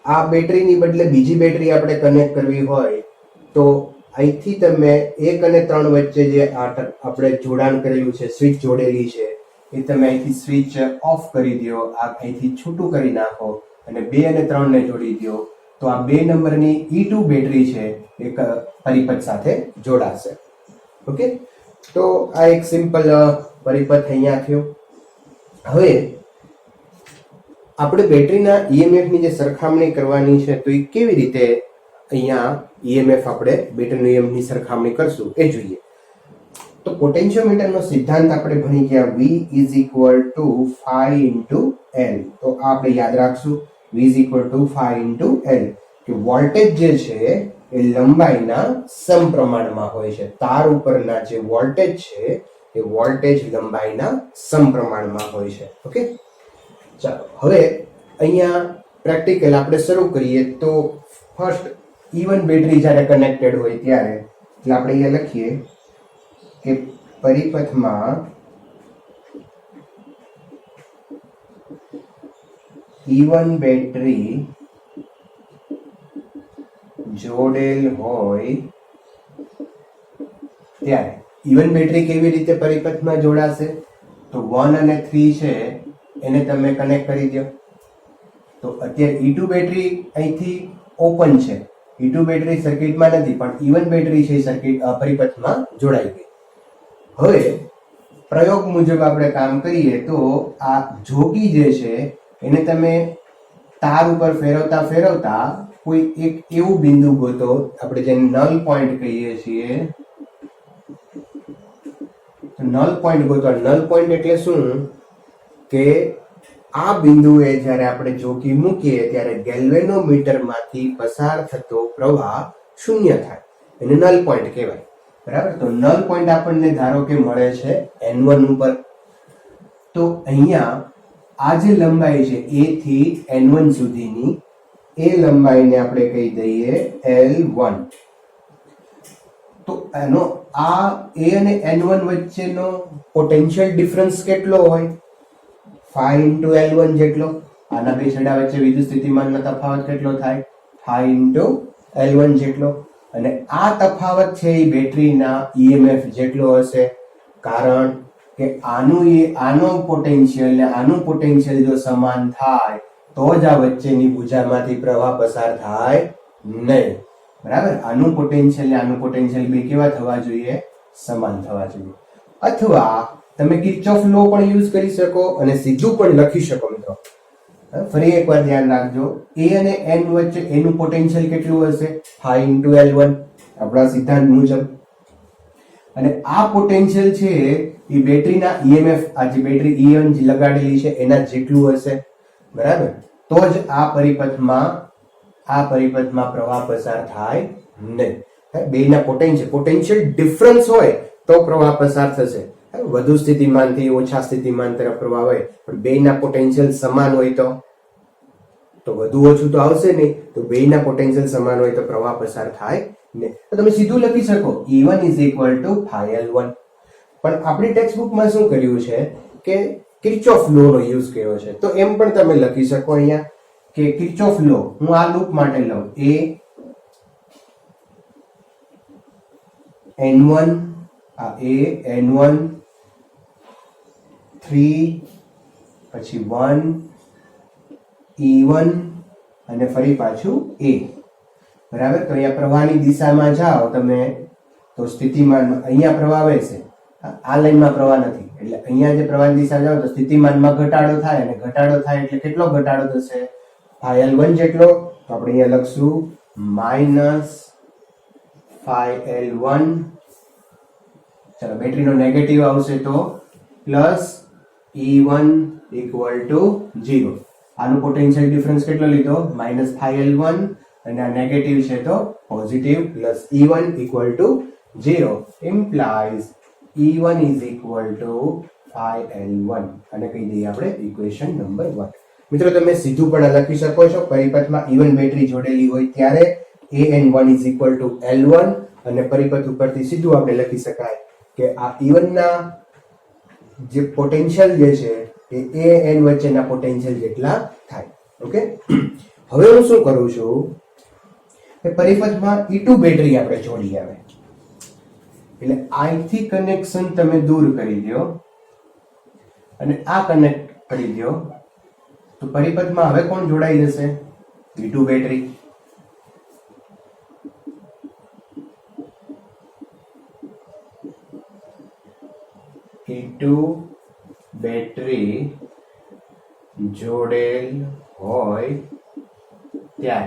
આ બેટરીની બદલે બીજી બેટરી આપણે કનેક્ટ કરવી હોય તો અહીંથી તમે 1 અને 3 વચ્ચે જે આપણે જોડાણ કરેલું છે, સ્વિચ જોડેલી છે, એ તમે અહીંથી સ્વિચ ઓફ કરી દો. આ અહીંથી છૂટું કરી નાખો અને 2 અને 3 ને જોડી દો. તો આ 2 નંબરની E2 બેટરી છે એક પરિપથ સાથે જોડાશે. ઓકે, તો આ એક સિમ્પલ પરિપથ અહીંયા થયો. હવે આપણે બેટરીના ઈએમએફ ની જે સરખામણી કરવાની છે તો એ કેવી રીતે અહીંયા ઈએમએફ આપણે બેટરીના ઈએમએફ ની સરખામણી કરશું એ જોઈએ. તો પોટેન્શિયોમીટરનો સિદ્ધાંત આપણે ભણી ગયા. V = phi × L. તો આ આપણે યાદ રાખશું. V = phi × L કે વોલ્ટેજ જે છે એ લંબાઈના સમપ્રમાણમાં હોય છે. તાર ઉપરના જે વોલ્ટેજ છે એ વોલ્ટેજ લંબાઈના સમપ્રમાણમાં હોય છે. ઓકે, ચાલો હવે અહીંયા પ્રેક્ટિકલ આપણે શરૂ કરીએ. તો ફર્સ્ટ E1 બેટરી જ્યારે કનેક્ટેડ હોય ત્યારે એટલે આપણે અહીંયા લખીએ કે પરિપથમાં E1 બેટરી જોડેલ હોય ત્યારે E1 બેટરી કેવી રીતે પરિપથમાં જોડાશે? તો 1 અને 3 છે એને તમે કનેક્ટ કરી દો. તો અત્યારે E2 બેટરી અહીંથી ઓપન છે. E2 બેટરી સર્કિટમાં નથી, પણ E1 બેટરી છે સર્કિટ પરિપથમાં જોડાઈ ગઈ. હવે પ્રયોગ મુજબ આપણે કામ કરીએ તો આ જોકી જે છે એને તમે તાર ઉપર ફેરવતા ફેરવતા કોઈ એક એવું બિંદુ ગોતો, આપણે જેને નલ પોઈન્ટ કહીએ છીએ. નલ પોઈન્ટ ગોતો. નલ પોઈન્ટ એટલે શું? કે આ બિંદુએ જ્યારે આપણે જોકી મૂકીએ ત્યારે ગેલ્વેનોમીટર માંથી પસાર થતો પ્રવાહ શૂન્ય થાય. એને નલ પોઈન્ટ કહેવાય. બરાબર. તો નલ પોઈન્ટ આપણને ધારો કે મળે છે N1 ઉપર. તો અહીંયા આ જે લંબાઈ છે A થી N1 સુધીની, એ લંબાઈને આપણે કહી દઈએ L1. તો એનો આ A અને N1 વચ્ચેનો પોટેન્શિયલ ડિફરન્સ કેટલો હોય? phi × L1 જેટલો. આના બે છેડા વચ્ચે વિદ્યુત સ્થિતિમાનનો તફાવત કેટલો થાય? phi × L1 જેટલો. અને આ તફાવત છે એ બેટરીના ઈએમએફ જેટલો હશે. કારણ કે આનો પોટેન્શિયલ ને આનું પોટેન્શિયલ જો સમાન થાય તો જ આ વચ્ચેની ભુજામાંથી પ્રવાહ પસાર થાય નહીં. બરાબર. આનું પોટેન્શિયલ ને આનું પોટેન્શિયલ બે કેવા થવા જોઈએ? સમાન થવા જોઈએ. અથવા તમે કિર્ચોફ લો પણ યુઝ કરી શકો અને સીધું પણ લખી શકો. મિત્રો ફરી એકવાર ધ્યાન રાખજો, A અને N વચ્ચે એનું પોટેન્શિયલ કેટલું હશે? phi × L1 આપણા સિદ્ધાંત મુજબ. અને આ પોટેન્શિયલ છે એ બેટરીના ઈએમએફ, આ જે બેટરી E1 લગાડેલી છે એના જેટલું હશે. બરાબર. તો જ આ પરિપથમાં આ પરિપથમાં પ્રવાહ પસાર થાય નહીં. બેયના પોટેન્શિયલ ડિફરન્સ હોય તો પ્રવાહ પસાર થશે. વધુ સ્થિતિમાનથી ઓછા સ્થિતિમાન તરફ પ્રવાહ હોય, પણ બેયના પોટેન્શિયલ સમાન હોય તો વધુ ઓછું તો આવશે નહીં. તો બેયના પોટેન્શિયલ સમાન હોય તો પ્રવાહ પસાર થાય નહીં. તો તમે સીધું લખી શકો E1 =φL1. પણ આપણી ટેક્સ્ટ બુકમાં શું કર્યું છે કે કિર્ચોફ લો નો યુઝ કર્યો છે. તો એમ પણ તમે લખી શકો અહીંયા કે કિર્ચોફ લો, હું આ લૂપ માટે લઉં N1, આ N1 3 પછી 1 E1 અને ફરી પાછું A. બરાબર. તો અહીંયા પ્રવાહની દિશામાં જાઓ તમે તો સ્થિતિમાનમાં અહીંયા પ્રવાહ વહેશે, આ લાઈનમાં પ્રવાહ નથી, એટલે અહીંયા જે પ્રવાહની દિશા જાઓ તો સ્થિતિમાનમાં ઘટાડો થાય, અને ઘટાડો થાય એટલે કેટલો ઘટાડો થશે? φL1 જેટલો. તો આપણે અહીંયા લખશું -φL1. ચલો બેટરીનો નેગેટિવ આવશે તો +E1 = 0. આનું પોટેન્શિયલ ડિફરન્સ કેટલો લીધો? -φL1, અને આ નેગેટિવ છે તો positive. +E1 = 0 implies E1 = φL1. અને કહી દઈએ આપણે ઇક્વેશન નંબર 1. મિત્રો તમે સીધું પણ લખી શકો છો. પરિપથમાં E1 બેટરી જોડેલી હોય ત્યારે AN1 = L1, અને પરિપથ ઉપરથી સીધું આપણે લખી શકાય કે આ E1 ના જે પોટેન્શિયલ જે છે એ AN વચ્ચેના પોટેન્શિયલ જેટલા થાય. ઓકે. હવે હું શું કરું છું કે પરિપથમાં E2 બેટરી આપણે જોડી આવે, એટલે અહીંથી કનેક્શન તમે દૂર કરી દો અને આ કનેક્ટ કરી દો, તો પરિપથમાં હવે કોણ જોડાઈ જશે? E2 battery. E2 બેટરી જોડેલ હોય ત્યારે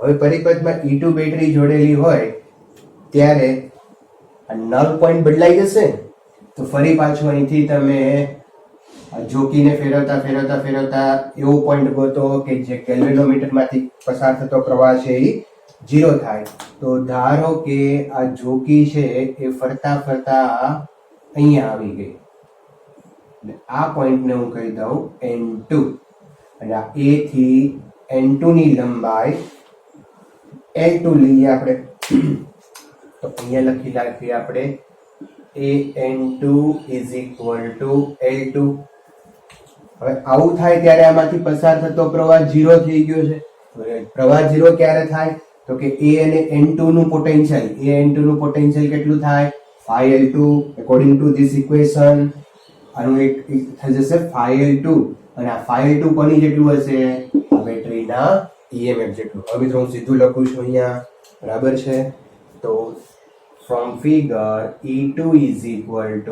હવે પરિપથમાં E2 બેટરી જોડેલી હોય ત્યારે આ નલ પોઈન્ટ બદલાઈ જશે. તો ફરી પાછું અહીંથી તમે જોકીને ફેરવતા એવો પોઈન્ટ ગોતો કે જે કેલ્વિનોમીટરમાંથી પસાર થતો પ્રવાહ છે એ 0 થાય. તો ધારો કે આ જોકી છે એ ફરતા અહીંયા આવી ગઈ, એટલે આ પોઈન્ટને હું કહી દઉં N2, અને આ A થી N2 ની લંબાઈ L2 લઈએ આપણે. તો અહીંયા લખી નાખીએ આપણે AN2 = L2. હવે આવું થાય ત્યારે આમાંથી પસાર થતો પ્રવાહ 0 થઈ ગયો છે. પ્રવાહ 0 ક્યારે થાય? તો કે A અને N2 નું પોટેન્શિયલ કેટલું થાય? φL2 according to this equation. આનું એક થઈ જશે φL2, અને આ φL2 કોની જેટલું હશે? આ બેટરીના EMF જેટલું. હવે મિત્રો હું સીધું લખું છું અહીંયા. બરાબર છે. તો from figure E2 = φL2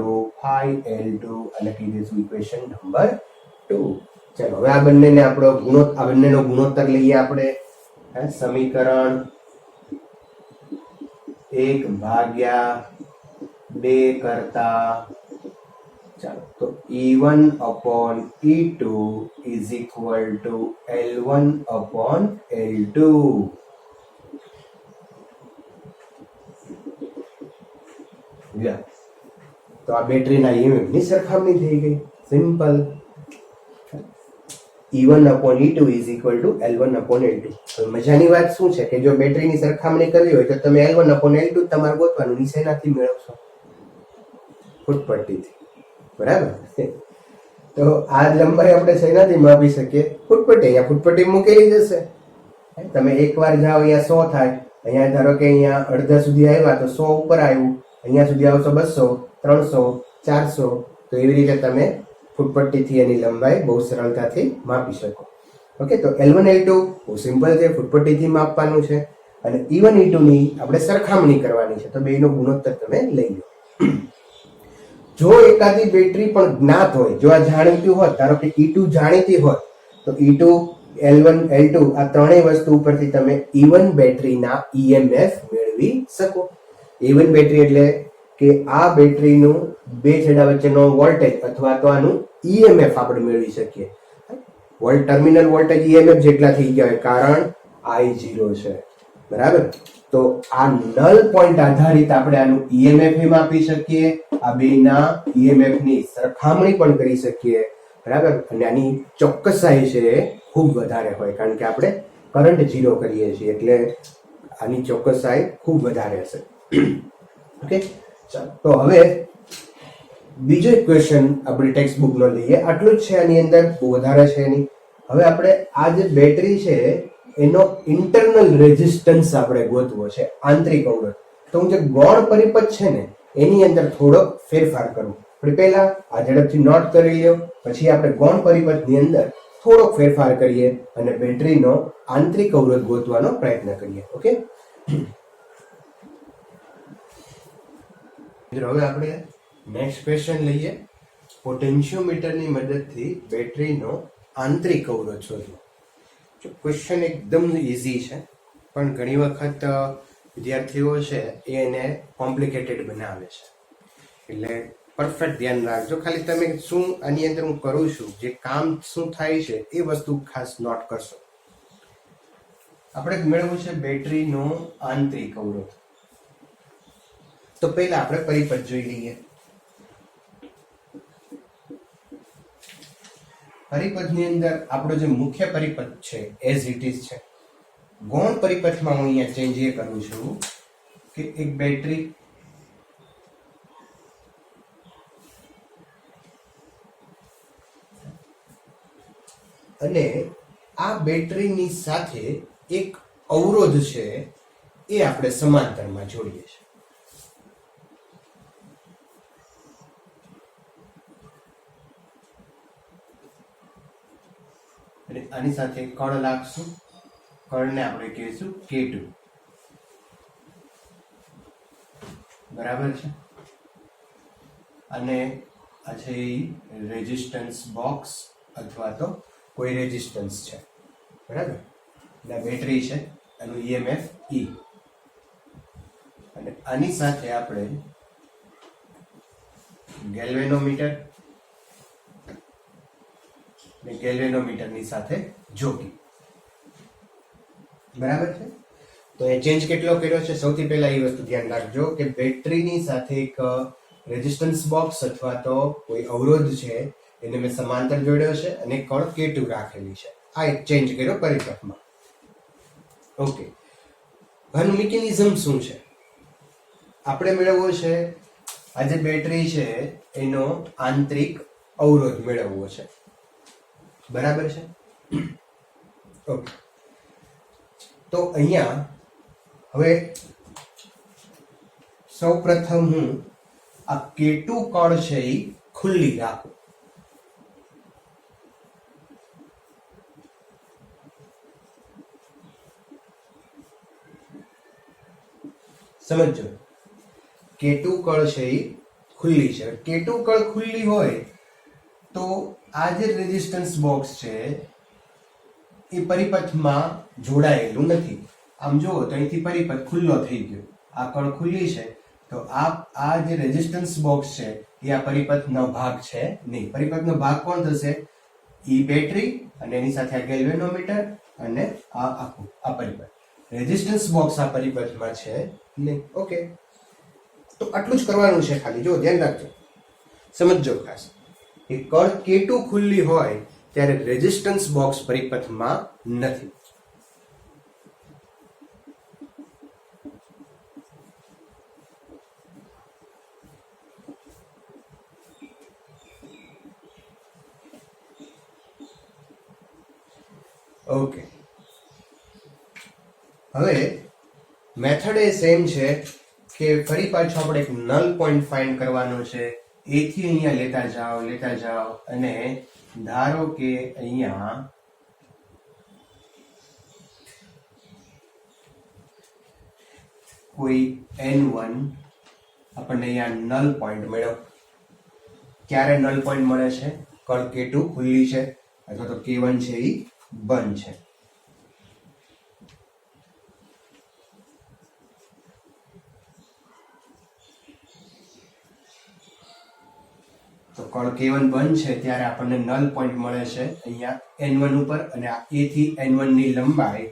અને લખી દઈશું ઇક્વેશન નંબર 2. ચલો હવે આ બંનેનો ગુણોત્તર લઈએ આપણે. સમીકરણ 1/2 કરતા, ચાલો તો E1/E2 = L1/L2. તો આ બેટરીના EMF ની સરખામણી થઈ ગઈ. સિમ્પલ. E1/E2 = L1/L2. મજાની વાત શું છે કે જો બેટરીની સરખામણી કરવી હોય તો તમે L1/L2 તમારે ગોતવાનું. નિશાનાથી મેળવશો, ફૂટપટ્ટીથી. બરાબર. તો આ લંબાઈ આપણે શેનાથી માપી શકીએ? ફૂટપટ્ટી. અહીંયા ફૂટપટ્ટી મૂકેલી જશે. તમે એકવાર જાઓ અહીંયા 100 થાય, અહીંયા ધારો કે અહીંયા અડધા સુધી આવ્યા તો 100 ઉપર આવ્યું, અહીંયા સુધી આવશો 200, 300, 400. તો એવી રીતે તમે ફૂટપટ્ટીથી એની લંબાઈ બહુ સરળતાથી માપી શકો. ઓકે. તો L1/L2 બહુ સિમ્પલ છે, ફૂટપટ્ટીથી માપવાનું છે, અને E1/E2 ની આપણે સરખામણી કરવાની છે. તો બેયનો ગુણોત્તર તમે લઈ લો. જો એકાદી બેટરી પણ જ્ઞાત હોય, જો આ જાણીતું હોત, ધારો કે E2 જાણીતી હોત, તો E2, L1, L2 આ ત્રણેય વસ્તુ ઉપરથી તમે E1 બેટરીના EMF મેળવી શકો. E1 બેટરી એટલે કે આ બેટરીનું બે છેડા વચ્ચેનો વોલ્ટેજ અથવા તો આનું EMF આપણે મેળવી શકીએ. ટર્મિનલ વોલ્ટેજ ઈએમએફ જેટલા થઈ ગયા હોય, કારણ I0 છે. બરાબર? તો આ નલ પોઈન્ટ આધારિત આપણે આનું ઈએમએફ માપી શકીએ, આ બેના ઈએમએફ ની સરખામણી પણ કરી શકીએ. બરાબર? અને આની ચોકસાઈ છે એ ખૂબ વધારે હોય, કારણ કે આપણે કરંટ 0 કરીએ છીએ, એટલે આની ચોકસાઈ ખૂબ વધારે હશે. ઓકે, ચાલો તો હવે બીજો ક્વેશ્ચન આપણી ટેક્સ્ટ બુક નો લઈએ. આટલું જ છે, આની અંદર બહુ વધારે છે નહીં. હવે આપણે આ જે બેટરી છે એનો ઇન્ટરનલ રેઝિસ્ટન્સ આપણે ગોતવો છે, આંતરિક અવરોધ. તો હું જે ગૌણ પરિપથ છે ને એની અંદર થોડો ફેરફાર કરું. આપણે પહેલા આ ઝડપથી નોટ કરી લો, પછી આપણે ગૌણ પરિપથની અંદર થોડોક ફેરફાર કરીએ અને બેટરીનો આંતરિક અવરોધ ગોતવાનો પ્રયત્ન કરીએ. ઓકે, હવે આપણે નેક્સ્ટ ક્વેશ્ચન લઈએ. પોટેન્શિયોમીટરની મદદથી બેટરીનો આંતરિક અવરોધ શોધવો. ક્વેશ્ચન એકદમ ઈઝી છે, પણ ઘણી વખત વિદ્યાર્થીઓ છે એને કોમ્પ્લિકેટેડ બનાવે છે. એટલે પરફેક્ટ ધ્યાન રાખજો. ખાલી તમે શું આની અંદર હું કરું છું, જે કામ શું થાય છે એ વસ્તુ ખાસ નોટ કરશો. આપણે મેળવવું છે બેટરીનો આંતરિક અવરોધ. તો પહેલા આપણે પરિપથ જોઈ લઈએ. પરિપથની અંદર આપણો જે મુખ્ય પરિપથ છે એઝ ઇટ ઇઝ છે. ગૌણ પરિપથમાં હું અહીંયા ચેન્જ એ કરું છું કે એક બેટરી અને આ બેટરીની સાથે એક અવરોધ છે એ આપણે સમાંતરમાં જોડીએ છીએ. અને આની સાથે કળ લાગશું. કળને આપણે કહીશું K2. બરાબર છે? અને આ છે રેઝિસ્ટન્સ બોક્સ અથવા તો કોઈ રેઝિસ્ટન્સ છે. બરાબર? એટલે બેટરી છે, એનું ઈએમએફ E. અને આની સાથે આપણે ગેલ્વેનોમીટર ને ગેલ્વેનોમીટરની સાથે જોકી. બરાબર છે? તો એ ચેન્જ કેટલો કર્યો છે? સૌથી પહેલા એ વસ્તુ ધ્યાન રાખજો કે બેટરીની સાથે એક રેઝિસ્ટન્સ બોક્સ અથવા તો કોઈ અવરોધ છે એને મેં સમાંતર જોડ્યો છે અને કળ K2 રાખેલી છે. આ એક ચેન્જ કર્યો પરિપથમાં. ઓકે, આનું મિકેનિઝમ શું છે? આપણે મેળવવો છે આ જે બેટરી છે એનો આંતરિક અવરોધ મેળવવો છે. બરાબર છે? ઓકે, તો અહીંયા હવે સૌ પ્રથમ હું આ K2 કળ છે એ ખુલ્લી રાખું. સમજો, K2 કળ છે એ ખુલ્લી છે. K2 કળ ખુલ્લી હોય તો આ જે રેઝિસ્ટન્સ બોક્સ છે એ પરિપથમાં જોડાયેલું નથી. આમ જુઓ તો અહીંથી પરિપથ ખુલ્લો થઈ ગયો. આ કળ ખુલ્લી છે તો આ જે રેઝિસ્ટન્સ બોક્સ છે એ આ પરિપથનો ભાગ છે નહીં. પરિપથનો ભાગ કોણ થશે? ઈ બેટરી અને એની સાથે આ ગેલ્વેનોમીટર અને આ આખું આ પરિપથ. રેઝિસ્ટન્સ બોક્સ આ પરિપથમાં છે નહીં. ઓકે, તો આટલું જ કરવાનું છે ખાલી. જો ધ્યાન રાખજો, સમજજો ખાસ. એ કળ K2 ખુલ્લી હોય ત્યારે રેઝિસ્ટન્સ બોક્સ પરિપથમાં નથી. ઓકે, હવે મેથડ એ સેમ છે કે ફરી પાછો આપણે એક નલ પોઈન્ટ ફાઇન્ડ કરવાનો છે. એથી અહીંયા લેતા જાઓ અને ધારો કે અહીંયા કોઈ N1 આપણને અહીંયા નલ પોઈન્ટ મળ્યો. ક્યારે નલ પોઈન્ટ મળે છે? કળ K2 ખુલ્લી છે અથવા તો K1 છે એ બંધ છે. તો કણ K1 બંધ છે ત્યારે આપણને નલ પોઈન્ટ મળે છે અહીંયા N1 ઉપર, અને આ A થી N1 ની લંબાઈ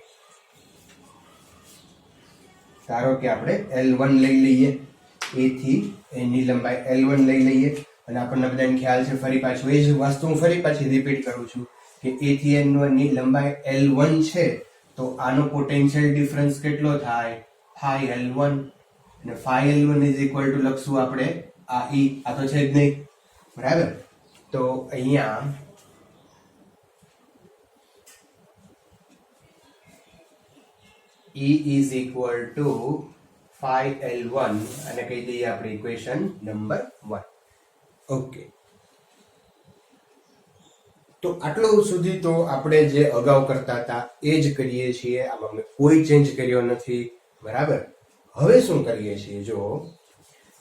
ધારો કે આપણે L1 લઈ લઈએ, A થી N ની લંબાઈ L1 લઈ લઈએ, અને આપણને બધાને ખ્યાલ છે ફરી પાછું એ જ વસ્તુ હું ફરી પાછી રિપીટ કરું છું કે A થી N1 ની લંબાઈ L1 છે, તો આનો પોટેન્શિયલ ડિફરન્સ કેટલો થાય? phi L1, અને phi L1 is equal two લખશું આપણે આ E, આ તો છે જ નહીં, બરાબર? તો અહીંયા E is equal to phi L1 અને કહી દઈએ આપણે ઇક્વેશન નંબર 1. ઓકે, તો આટલું સુધી તો આપણે જે અગાઉ કરતા હતા એ જ કરીએ છીએ, આમાં મેં કોઈ ચેન્જ કર્યો નથી, બરાબર? હવે શું કરીએ છીએ જો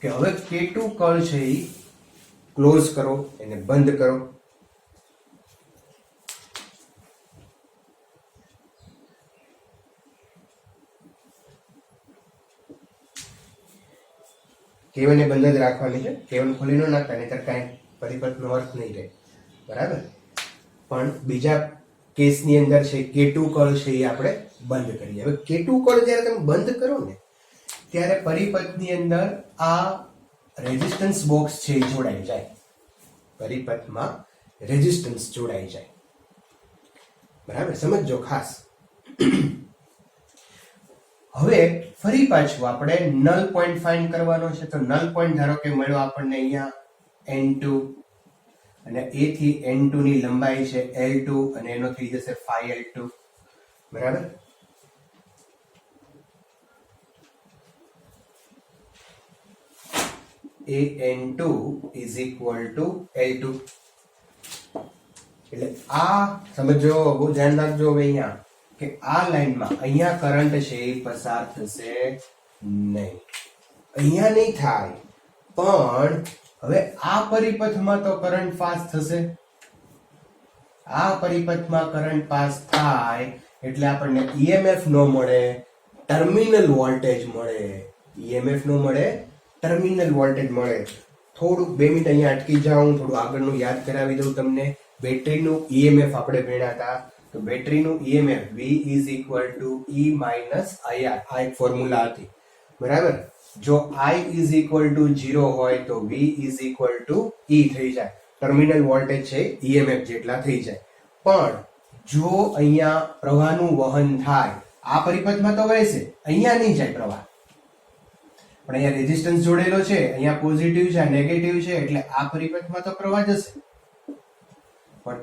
કે હવે K2 કળ છે એ ક્લોઝ કરો, એને બંધ કરો. K1 એ બંધ જ રાખવાની છે, K1 ખોલી ન નાખતા, નહીતર કાંઈ પરિપથનો અર્થ નહીં રહે, બરાબર? પણ બીજા કેસની અંદર છે K2 કળ છે એ આપણે બંધ કરીએ. હવે K2 કળ જ્યારે તમે બંધ કરો ને ત્યારે પરિપથની અંદર આ રેઝિસ્ટન્સ બોક્સ છે એ જોડાઈ જાય, પરિપથમાં રેઝિસ્ટન્સ જોડાઈ જાય, બરાબર? સમજો ખાસ. હવે ફરી પાછું આપણે નલ પોઈન્ટ ફાઇન્ડ કરવાનો છે. તો નલ પોઈન્ટ ધારો કે મળ્યો આપણને અહીંયા N2, અને A થી N2 ની લંબાઈ છે L2, અને એનો થઈ જશે phi L2, બરાબર? AN2 is equal to L2. એટલે આ સમજો, બહુ ધ્યાન રાખજો હવે અહીંયા કે આ લાઈનમાં અહીંયા કરંટ છે એ પસાર થશે નહીં, અહીંયા નહીં થાય, પણ હવે આ પરિપથમાં તો કરંટ પાસ થશે. આ પરિપથમાં કરંટ પાસ થાય એટલે આપણને EMF નો મળે, ટર્મિનલ વોલ્ટેજ મળે. EMF નો મળે, ટર્મિનલ વોલ્ટેજ મળે. થોડુંક 2 મિનિટ અહીંયા અટકી જાઉં, થોડું આગળનું યાદ કરાવી દઉં તમને. બેટરીનું EMF આપણે ભણ્યા હતા, તો બેટરીનું EMF V is equal to E minus IR, આ એક ફોર્મ્યુલા હતી, બરાબર? જો I is equal to 0 હોય તો V is equal to E થઈ જાય, ટર્મિનલ વોલ્ટેજ છે EMF જેટલા થઈ જાય. પણ જો અહીંયા પ્રવાહનું વહન થાય, આ પરિપથમાં તો વહેશે, અહીંયા નહીં જાય પ્રવાહ, પણ અહીંયા રેઝિસ્ટન્સ જોડેલો છે, અહીંયા પોઝિટિવ છે, નેગેટિવ છે, એટલે આ પરિપથમાં તો પ્રવાહ જશે, પણ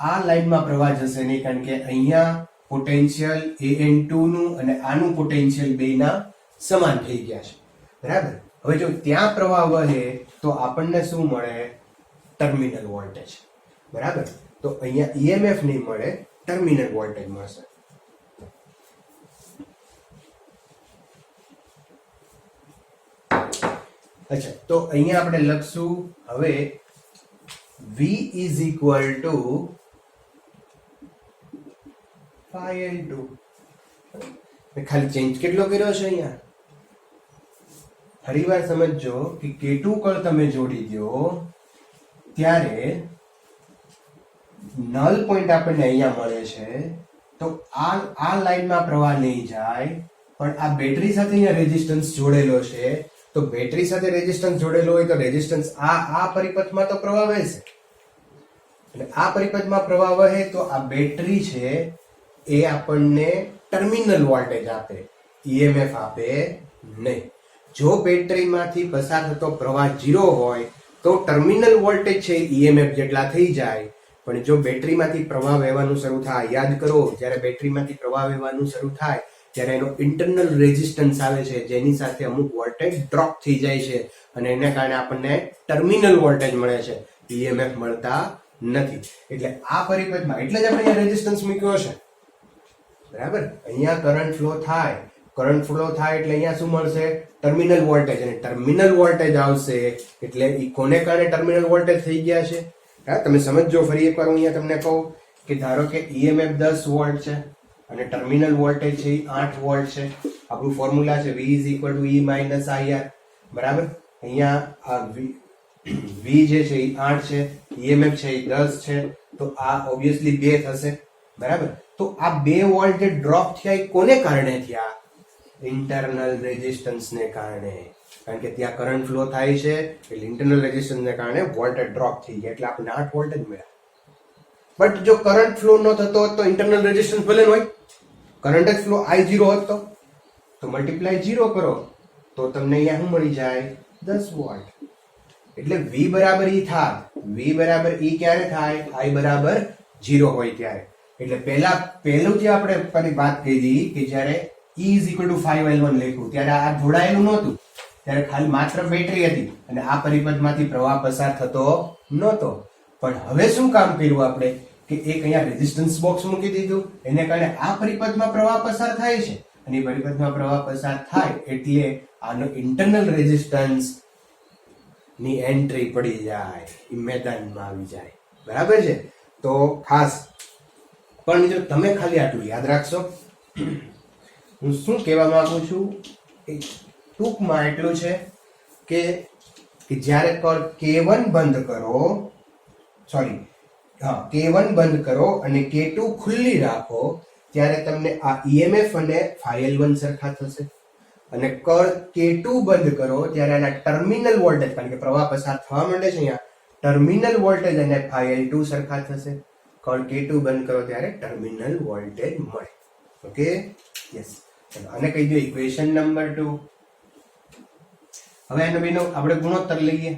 આ લાઈનમાં પ્રવાહ જશે નહીં, કારણ કે અહીંયા પોટેન્શિયલ AN2 નું અને આનું પોટેન્શિયલ બેના સમાન થઈ ગયા છે, બરાબર? હવે જો ત્યાં પ્રવાહ વહે તો આપણને શું મળે? ટર્મિનલ વોલ્ટેજ, બરાબર? તો અહીંયા EMF નહીં મળે, ટર્મિનલ વોલ્ટેજ મળશે. અચ્છા, તો અહીંયા આપણે લખશું હવે V is equal to phi L2. ખાલી ચેન્જ કેટલો કર્યો છે અહીંયા? ફરીવાર સમજજો કે K2 કળ તમે જોડી દો ત્યારે નલ પોઈન્ટ આપણને અહીંયા મળે છે, તો આ લાઈનમાં પ્રવાહ નહીં જાય, પણ આ બેટરી સાથે અહીંયા રેઝિસ્ટન્સ જોડેલો છે, તો બેટરી સાથે રેઝિસ્ટન્સ જોડેલો હોય તો રેઝિસ્ટન્સ આ પરિપથમાં તો પ્રવાહ વહેશે, એટલે આ પરિપથમાં પ્રવાહ વહે તો આ બેટરી છે એ આપણને ટર્મિનલ વોલ્ટેજ આપે, EMF આપે નહીં. જો બેટરીમાંથી પસાર થતો પ્રવાહ 0 હોય તો ટર્મિનલ વોલ્ટેજ છે EMF જેટલા થઈ જાય, પણ જો બેટરીમાંથી પ્રવાહ વહેવાનું શરૂ થાય, યાદ કરો જ્યારે બેટરીમાંથી પ્રવાહ વહેવાનું શરૂ થાય ત્યારે એનો ઇન્ટરનલ રેઝિસ્ટન્સ આવે છે, જેની સાથે અમુક વોલ્ટેજ ડ્રોપ થઈ જાય છે, અને એને કારણે આપણને ટર્મિનલ વોલ્ટેજ મળે છે, EMF મળતા નથી. એટલે આ પરિપથમાં એટલે જ આપણે અહીંયા રેઝિસ્ટન્સ મૂક્યો છે, બરાબર? અહીંયા કરંટ ફ્લો થાય, એટલે અહીંયા શું મળશે? ટર્મિનલ વોલ્ટેજ, અને ટર્મિનલ વોલ્ટેજ આવશે એટલે ઈ કોને કારણે ટર્મિનલ વોલ્ટેજ થઈ ગયા છે? હા, તમે સમજજો. ફરી એકવાર હું અહીંયા તમને કહું કે ધારો કે EMF 10 વોલ્ટ છે અને ટર્મિનલ વોલ્ટેજ છે 8 વોલ્ટ છે. આપણું ફોર્મ્યુલા છે V is equal to E minus IR, બરાબર? અહીંયા આ V જે છે એ 8 છે, EMF છે એ 10 છે, તો આ ઓબ્વિયસલી 2 થશે, બરાબર. તો આ 2 વોલ્ટ જે ડ્રોપ થયા એ કોને કારણે થયા? ઇન્ટરનલ રેઝિસ્ટન્સને કારણે, કારણ કે ત્યાં કરંટ ફ્લો થાય છે એટલે ઇન્ટરનલ રેઝિસ્ટન્સને કારણે વોલ્ટેજ ડ્રોપ થઈ ગયા એટલે આપણે 8 વોલ્ટ જ મળ્યા. બટ જો કરંટ ફ્લો ન થતો હોત તો ઇન્ટરનલ રેઝિસ્ટન્સ ભલે હોય, કરંટ જ ફ્લો I0 હોત તો મલ્ટીપ્લાય 0 કરો તો તમને અહીંયા શું મળી જાય? 10 વોલ્ટ. એટલે V બરાબર E થાય. V બરાબર E ક્યારે થાય? I બરાબર 0 હોય ત્યારે. એટલે પહેલું જે આપણે વાત કરી કે જ્યારે E is equal to 5L1 લખ્યું ત્યારે આ જોડાયેલું નહોતું, ત્યારે ખાલી માત્ર બેટરી હતી અને આ પરિપથમાંથી પ્રવાહ પસાર થતો નહોતો. પણ હવે શું કામ કર્યું આપણે કે એક અહીંયા રેઝિસ્ટન્સ બોક્સ મૂકી દીધું, એને કારણે આ પરિપથમાં પ્રવાહ પસાર થાય છે અને પરિપથમાં પ્રવાહ પસાર થાય એટલે આનો ઇન્ટરનલ રેઝિસ્ટન્સ ની એન્ટ્રી પડી જાય, એ મેદાનમાં આવી જાય, બરાબર છે. તો ખાસ પણ મિત્રો તમે ખાલી આટલું યાદ રાખશો. હું શું કહેવા માંગુ છું ટૂંકમાં એટલું છે કે જ્યારે K1 બંધ કરો, K1 બંધ કરો અને K2 ખુલ્લી રાખો ત્યારે તમને આ EMF અને ∅L1 સરખા થશે. અને K2 બંધ કરો ત્યારે આના ટર્મિનલ વોલ્ટેજ, કારણ કે પ્રવાહ પસાર થવા માંડે છે અહીંયા, ટર્મિનલ વોલ્ટેજ અને ∅L2 સરખા થશે. K2 બંધ કરો ત્યારે ટર્મિનલ વોલ્ટેજ મળે. Okay, yes. અને કહી દો ઇક્વેશન નંબર 2. હવે એનો બેનો આપણે ગુણોત્તર લઈએ.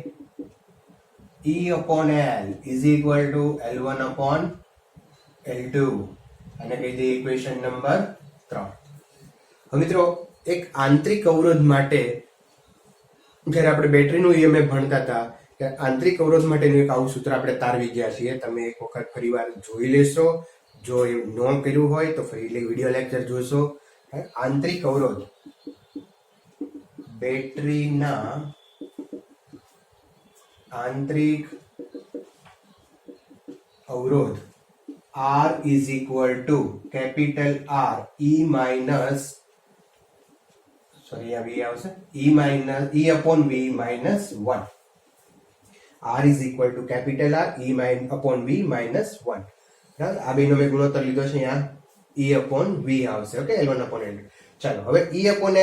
E/L is equal to L1/L2 અને કહી દઈએ ઇક્વેશન નંબર 3. હવે મિત્રો એક આંતરિક અવરોધ માટે જ્યારે આપણે બેટરીનું EMF ભણતા હતા ત્યારે આંતરિક અવરોધ માટેનું એક આવું સૂત્ર આપણે તારવી ગયા છીએ. તમે એક વખત ફરીવાર જોઈ લેશો, જો એ ન કર્યું હોય તો ફરી વિડીયો લેક્ચર જોશો. આંતરિક અવરોધ, બેટરીના આંતરિક અવરોધ R is equal to capital R E minus upon V minus 1. R is equal to capital R E upon V minus 1. આ બેનો મેં ગુણોત્તર લીધો છે અહીંયા E upon V આવશે. Okay, L1/L2. ચાલો હવે E upon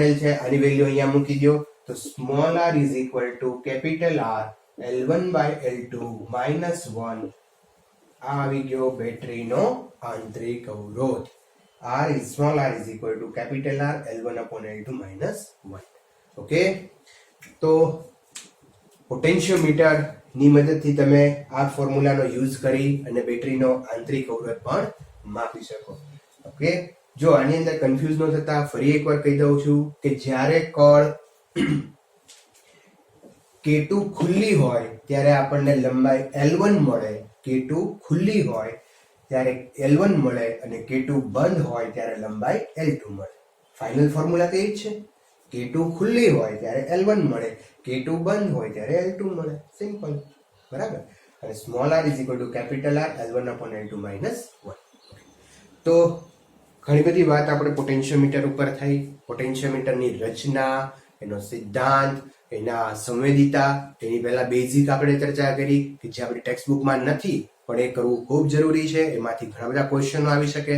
L છે, આની વેલ્યુ અહીંયા મૂકી દો તો small r is equal to capital R L1/L2 minus 1. આ આવી ગયો બેટરીનો આંતરિક અવરોધ. small r is equal to capital R L1/L2 minus 1. Okay, તો પોટેન્શિયોમીટર ની મદદથી તમે આ ફોર્મ્યુલાનો યુઝ કરી અને બેટરીનો આંતરિક અવરોધ પણ માપી શકો. ઓકે, જો આની અંદર કન્ફ્યુઝ ન થતા ફરી એકવાર કહી દઉં છું કે જ્યારે કળ K2 ખુલ્લી હોય ત્યારે આપણને લંબાઈ L1 મળે, K2 ખુલ્લી હોય ત્યારે L1 મળે અને K2 બંધ હોય ત્યારે લંબાઈ L2 મળે. ફાઇનલ ફોર્મ્યુલા તો એ જ છે. K2 ખુલ્લી હોય ત્યારે L1 મળે, K2 બંધ હોય ત્યારે L2 મળે. સિમ્પલ, બરાબર. અને small r is equal to capital R L1/L2 minus 1. તો ઘણી બધી વાત આપણે પોટેન્શિયોમીટર ઉપર થઈ. પોટેન્શિયોમીટરની રચના, એનો સિદ્ધાંત, એના સંવેદિતા, એની પહેલા બેઝિક આપણે ચર્ચા કરી કે જે આપણી ટેક્સ્ટબુકમાં નથી પણ એ કરવું ખૂબ જરૂરી છે. એમાંથી ઘણા બધા ક્વેશ્ચનો આવી શકે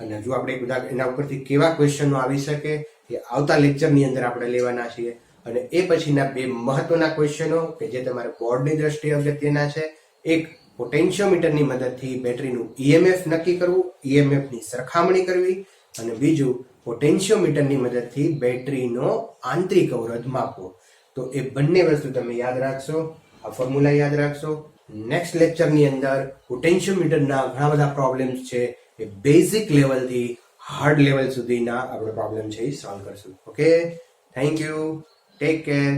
અને જો આપણે બધા એના ઉપરથી કેવા ક્વેશ્ચનો આવી શકે એ આવતા લેક્ચરની અંદર આપણે લેવાના છીએ. અને એ પછીના બે મહત્વના ક્વેશ્ચનો કે જે તમારે બોર્ડની દ્રષ્ટિએ અગત્યના છે. એક, પોટેન્શિયોમીટરની મદદથી બેટરીનું EMF નક્કી કરવું, EMF ની સરખામણી કરવી, અને બીજું પોટેન્શિયોમીટરની મદદથી બેટરીનો આંતરિક અવરોધ માપવો. તો એ બંને વસ્તુ તમે યાદ રાખશો, આ ફોર્મ્યુલા યાદ રાખશો. નેક્સ્ટ લેક્ચરની અંદર પોટેન્શિયોમીટરના ઘણા બધા પ્રોબ્લેમ્સ છે એ બેઝિક લેવલથી હાર્ડ લેવલ સુધીના આપણે પ્રોબ્લેમ છે એ સોલ્વ કરશું. Okay, thank you, take care.